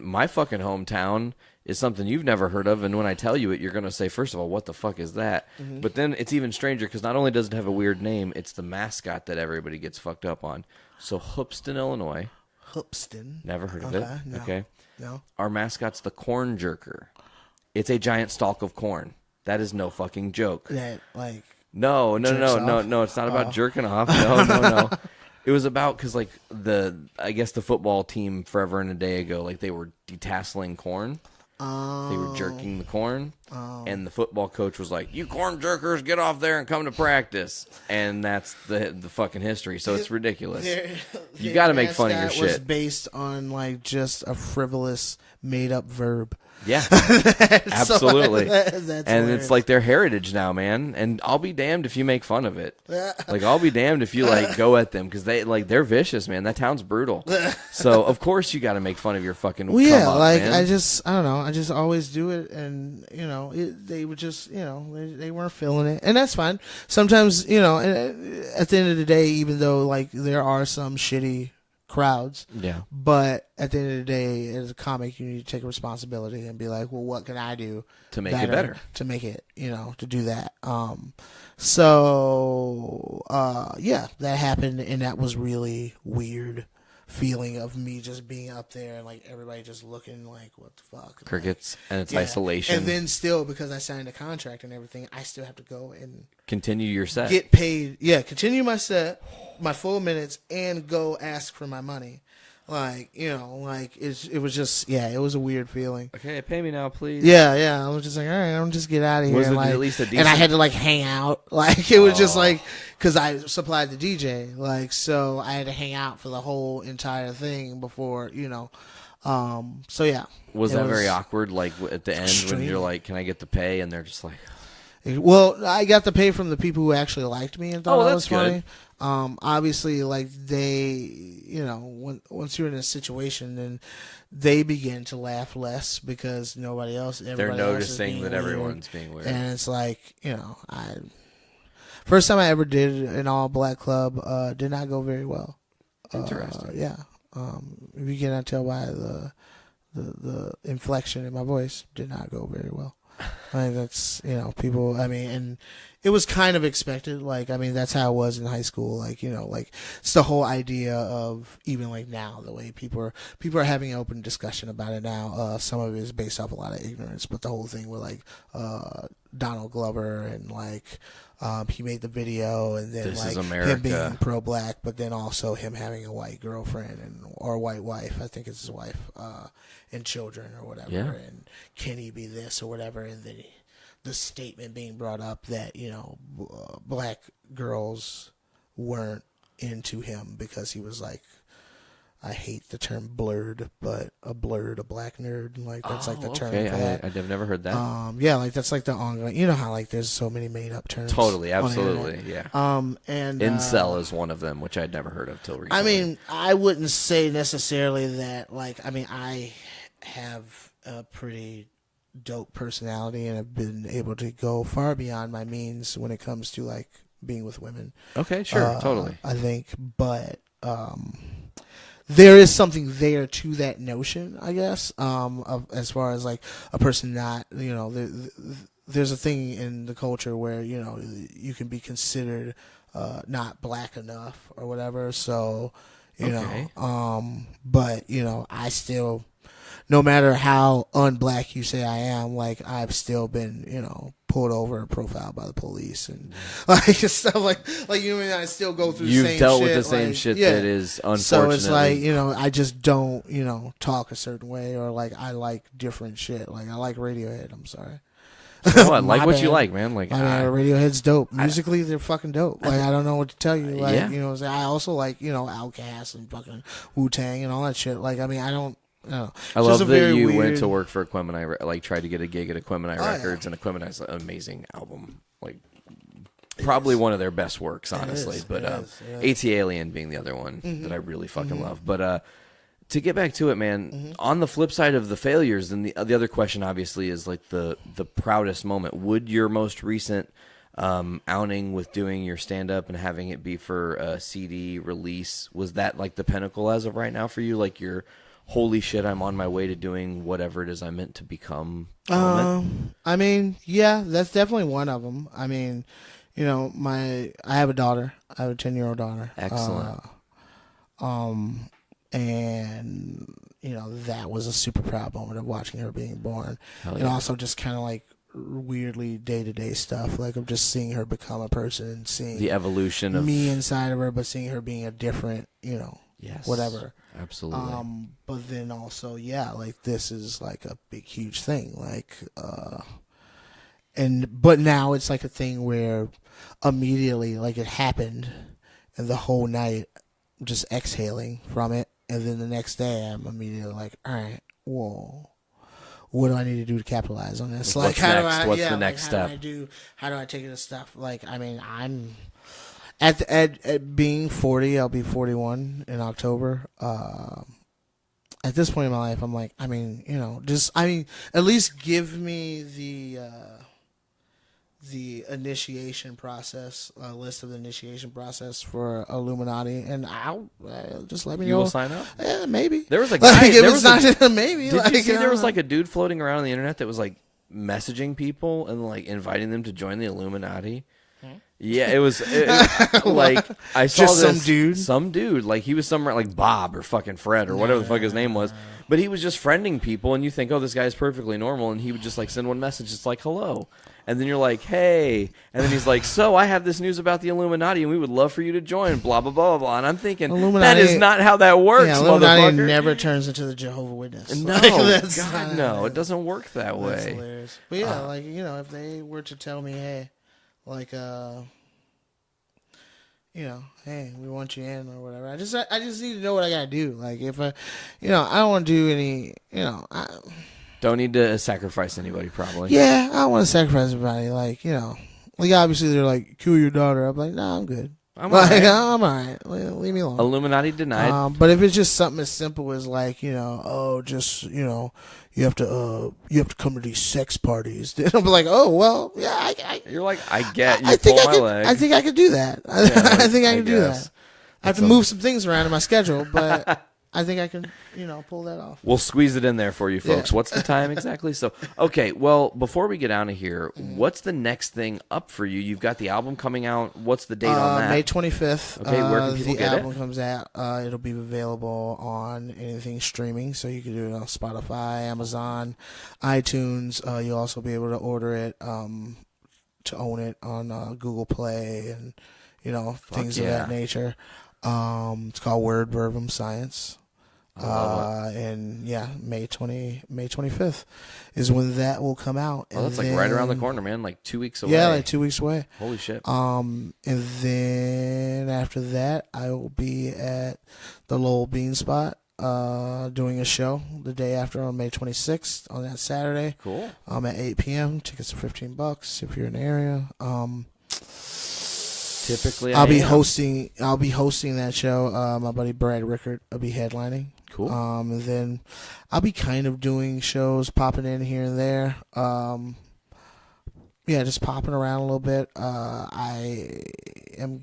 my fucking hometown is something you've never heard of, and when I tell you it, you're going to say, first of all, what the fuck is that? But then it's even stranger because not only does it have a weird name, it's the mascot that everybody gets fucked up on. So Hoopston, Illinois. Hoopston. Never heard of it. No. Okay. No. Our mascot's the corn jerker. It's a giant stalk of corn. That is no fucking joke. That, like... No. It's not about jerking off. No. It was about because, like, I guess the football team forever and a day ago, like, they were detasseling corn. They were jerking the corn. and the football coach was like, "You corn jerkers, get off there and come to practice," and that's the fucking history. So it's ridiculous. You got to make fun of your That was shit. based on like just a frivolous, made up verb. Yeah, absolutely. That's And weird. it's like their heritage now, man. And I'll be damned if you make fun of it. Like I'll be damned if you like go at them because they're vicious, man. That town's brutal. So of course you got to make fun of your fucking. Well, yeah, come up, like man. I don't know. I just always do it, and they would just, they weren't feeling it, and that's fine. Sometimes, at the end of the day, even though like there are some shitty crowds, Yeah. but at the end of the day, as a comic, you need to take a responsibility and be like, well, what can I do To make it better. To make it, to do that. Yeah, that happened, and that was really weird. Feeling of me just being up there and like everybody just looking like, what the fuck? Crickets, and it's Yeah. isolation. And then still, because I signed a contract and everything, I still have to go and Continue your set. get paid. Yeah, continue my set, my full minutes, and go ask for my money. Like, it was just, it was a weird feeling. Okay, pay me now, please. Yeah. I was just like, all right, I'm just get out of here. Was and, it like, at least a and I decent- had to like hang out. Like it was just like, because I supplied the DJ, like so I had to hang out for the whole entire thing before, So yeah. Was It that very awkward? Like at the end when Extremely. you're like, "Can I get the pay?" and they're just like, Well, I got the pay from the people who actually liked me and thought I was that's good. funny. Obviously, like they, once you're in a situation, then they begin to laugh less because everybody else is noticing being that weird. everyone's being weird. And it's like, first time I ever did an all black club, did not go very well. Interesting. Yeah. If you cannot tell by the inflection in my voice, did not go very well. That's, people, and it was kind of expected. Like, that's how it was in high school. Like, it's the whole idea of even like now, the way people are having an open discussion about it now. Some of it is based off a lot of ignorance, but the whole thing with like, Donald Glover and like, he made the video and then This is like America. him being pro-black, but then also him having a white girlfriend or a white wife. I think it's his wife, and children or whatever. Yeah. And can he be this or whatever? And then the statement being brought up that black girls weren't into him because he was like, I hate the term blurred, but a black nerd. Like that's like the term for that. I've never heard that. Yeah, like that's like the ongoing. You know how like there's so many made up terms. Totally, on the absolutely, internet? yeah. And Incel is one of them, which I'd never heard of till recently. I mean, I wouldn't say necessarily that. Like, I have a pretty dope personality and have been able to go far beyond my means when it comes to like being with women. okay, sure, totally. I think, but there is something there to that notion, I guess. Of as far as like a person not, there's a thing in the culture where you can be considered not black enough or whatever. So Okay. but I still, no matter how unblack you say I am, like I've still been pulled over and profiled by the police and like stuff like I still go through the You've same dealt shit, with the same like, shit yeah. that is unfortunately. So it's like, I just don't, talk a certain way or like I like different shit. Like I like Radiohead, I'm sorry. So what? Like My what you bad. like, man. Like Radiohead's dope. Musically, they're fucking dope. Like I don't know what to tell you. Like Yeah. I also like Outkast and fucking Wu-Tang and all that shit. Like I don't. I It's love just a that very you went weird- to work for Equimini, like tried to get a gig at Equimini yeah. Records, and Equimini's an amazing album. Like probably one of their best works, honestly. is, But it is, yeah. AT Alien being the other one that I really fucking love. But to get back to it, man, on the flip side of the failures, then the other question obviously is like the proudest moment. Would your most recent outing with doing your stand-up and having it be for a CD release, was that like the pinnacle as of right now for you? Like your holy shit, I'm on my way to doing whatever it is I'm meant to become moment? Yeah, that's definitely one of them. I have a daughter. I have a 10-year-old daughter. Excellent. And that was a super proud moment of watching her being born, Hell and yeah. also just kind of like weirdly day-to-day stuff, like of just seeing her become a person and seeing The evolution of me inside of her, but seeing her being a different, yes, whatever. absolutely. But then also, like this is like a big, huge thing. Like, but now it's like a thing where immediately, like it happened, and the whole night I'm just exhaling from it, and then the next day I'm immediately like, all right, whoa, what do I need to do to capitalize on this? What's next? What's the next step? How do I take it a step? Like, I mean, I'm at being 40. I'll be 41 in October. At this point in my life, I'm like, I mean, at least give me the initiation process, list of the initiation process for Illuminati, and I'll just let me know. You will sign up? Yeah, maybe. There was a guy. Maybe. Did you see there was like a dude floating around on the internet that was like messaging people and like inviting them to join the Illuminati? Yeah, it was like I saw just this, some dude, like he was somewhere like Bob or fucking Fred or whatever the fuck his name was, but he was just friending people, and you think, oh, this guy's perfectly normal, and he would just like send one message, it's like hello, and then you're like, hey, and then he's like, so I have this news about the Illuminati, and we would love for you to join, blah blah blah blah, and I'm thinking that is not how that works, Illuminati motherfucker. Never turns into the Jehovah's Witness. No, like, God, no, it doesn't work that way. That's hilarious. But yeah, like if they were to tell me, hey, like hey, we want you in or whatever. I just need to know what I gotta do. Like if I don't want to do any, don't need to sacrifice anybody, probably. Yeah, I don't want to sacrifice anybody. Like obviously they're like, kill your daughter. I'm like, nah, I'm good. I'm all right. Leave me alone. Illuminati denied. But if it's just something as simple as like, you have to come to these sex parties, then I'll be like, oh well, yeah. You're like, I get. You I think pull my leg. I think I could do that. I think I can do that. I have to move some things around in my schedule, but I think I can, pull that off. We'll squeeze it in there for you folks. Yeah. What's the time exactly? So, okay, well, before we get out of here, what's the next thing up for you? You've got the album coming out. What's the date on that? May 25th. Okay, where can people get it? The album comes out. It'll be available on anything streaming, so you can do it on Spotify, Amazon, iTunes. You'll also be able to order it to own it on Google Play and, things of that nature. It's called Word Verbum Science. And yeah, May 25th is when that will come out. Oh, that's like right around the corner, man. Like 2 weeks away. Yeah, like 2 weeks away. Holy shit. And then after that, I will be at the Lowell Bean Spot, doing a show the day after on May 26th on that Saturday. Cool. At 8 p.m. Tickets are $15 if you're in the area. Typically, I'll be hosting that show. My buddy Brad Rickard will be headlining. Cool. And then I'll be kind of doing shows, popping in here and there. Just popping around a little bit. I'm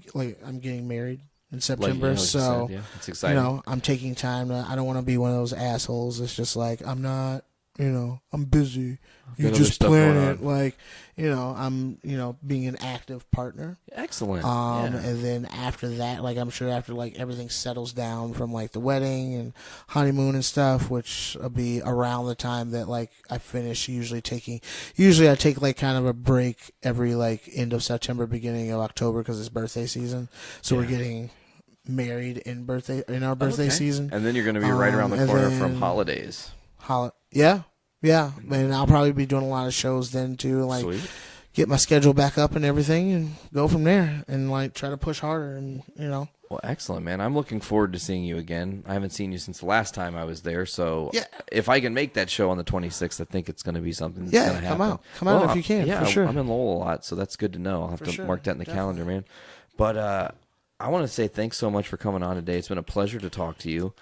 getting married in September, so said, yeah. It's exciting. I'm taking time to. I don't want to be one of those assholes. It's just like I'm not. I'm busy. You just plan it. Like, I'm, being an active partner. Excellent. And then after that, like, I'm sure after, like, everything settles down from, like, the wedding and honeymoon and stuff, which will be around the time that, like, I finish usually I take, like, kind of a break every, like, end of September, beginning of October because it's birthday season. So we're getting married in our birthday season. And then you're going to be right around the corner from holidays. Yeah, and I'll probably be doing a lot of shows then too, like Sweet. Get my schedule back up and everything, and go from there, and like try to push harder, and Well, excellent, man. I'm looking forward to seeing you again. I haven't seen you since the last time I was there, so if I can make that show on the 26th, I think it's going to be something that's going to happen. Come out if you can. Yeah, for sure. I'm in Lowell a lot, so that's good to know. I'll have to mark that in the calendar, man. But I want to say thanks so much for coming on today. It's been a pleasure to talk to you.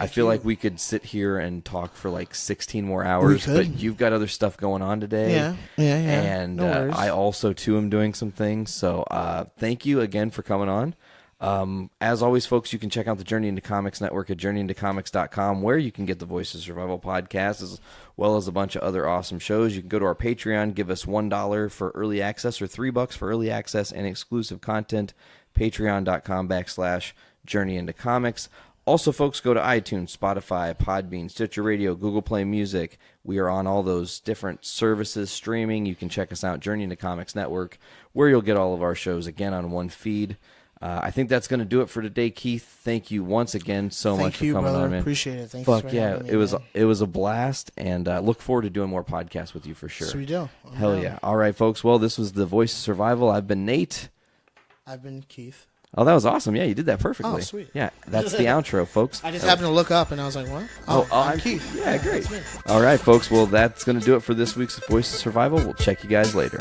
I feel like we could sit here and talk for like 16 more hours, but you've got other stuff going on today. Yeah. And no worries. I also, too, am doing some things. So thank you again for coming on. As always, folks, you can check out the Journey into Comics Network at journeyintocomics.com, where you can get the Voice of Survival podcast, as well as a bunch of other awesome shows. You can go to our Patreon, give us $1 for early access or $3 for early access and exclusive content, patreon.com/journeyintocomics. Also, folks, go to iTunes, Spotify, Podbean, Stitcher Radio, Google Play Music. We are on all those different services streaming. You can check us out, Journey into Comics Network, where you'll get all of our shows, again, on one feed. I think that's going to do it for today, Keith. Thank you once again so much for coming brother. on, man. Appreciate it. Thanks Fuck for yeah, having me, it was a blast, and look forward to doing more podcasts with you for sure. Sweet deal. Hell yeah. All right, folks. Well, this was the Voice of Survival. I've been Nate. I've been Keith. Oh, that was awesome. Yeah, you did that perfectly. Oh, sweet. Yeah, that's the outro, folks. I just happened to look up and I was like, what? I'm Keith. Yeah, great. All right, folks. Well, that's going to do it for this week's Voice of Survival. We'll check you guys later.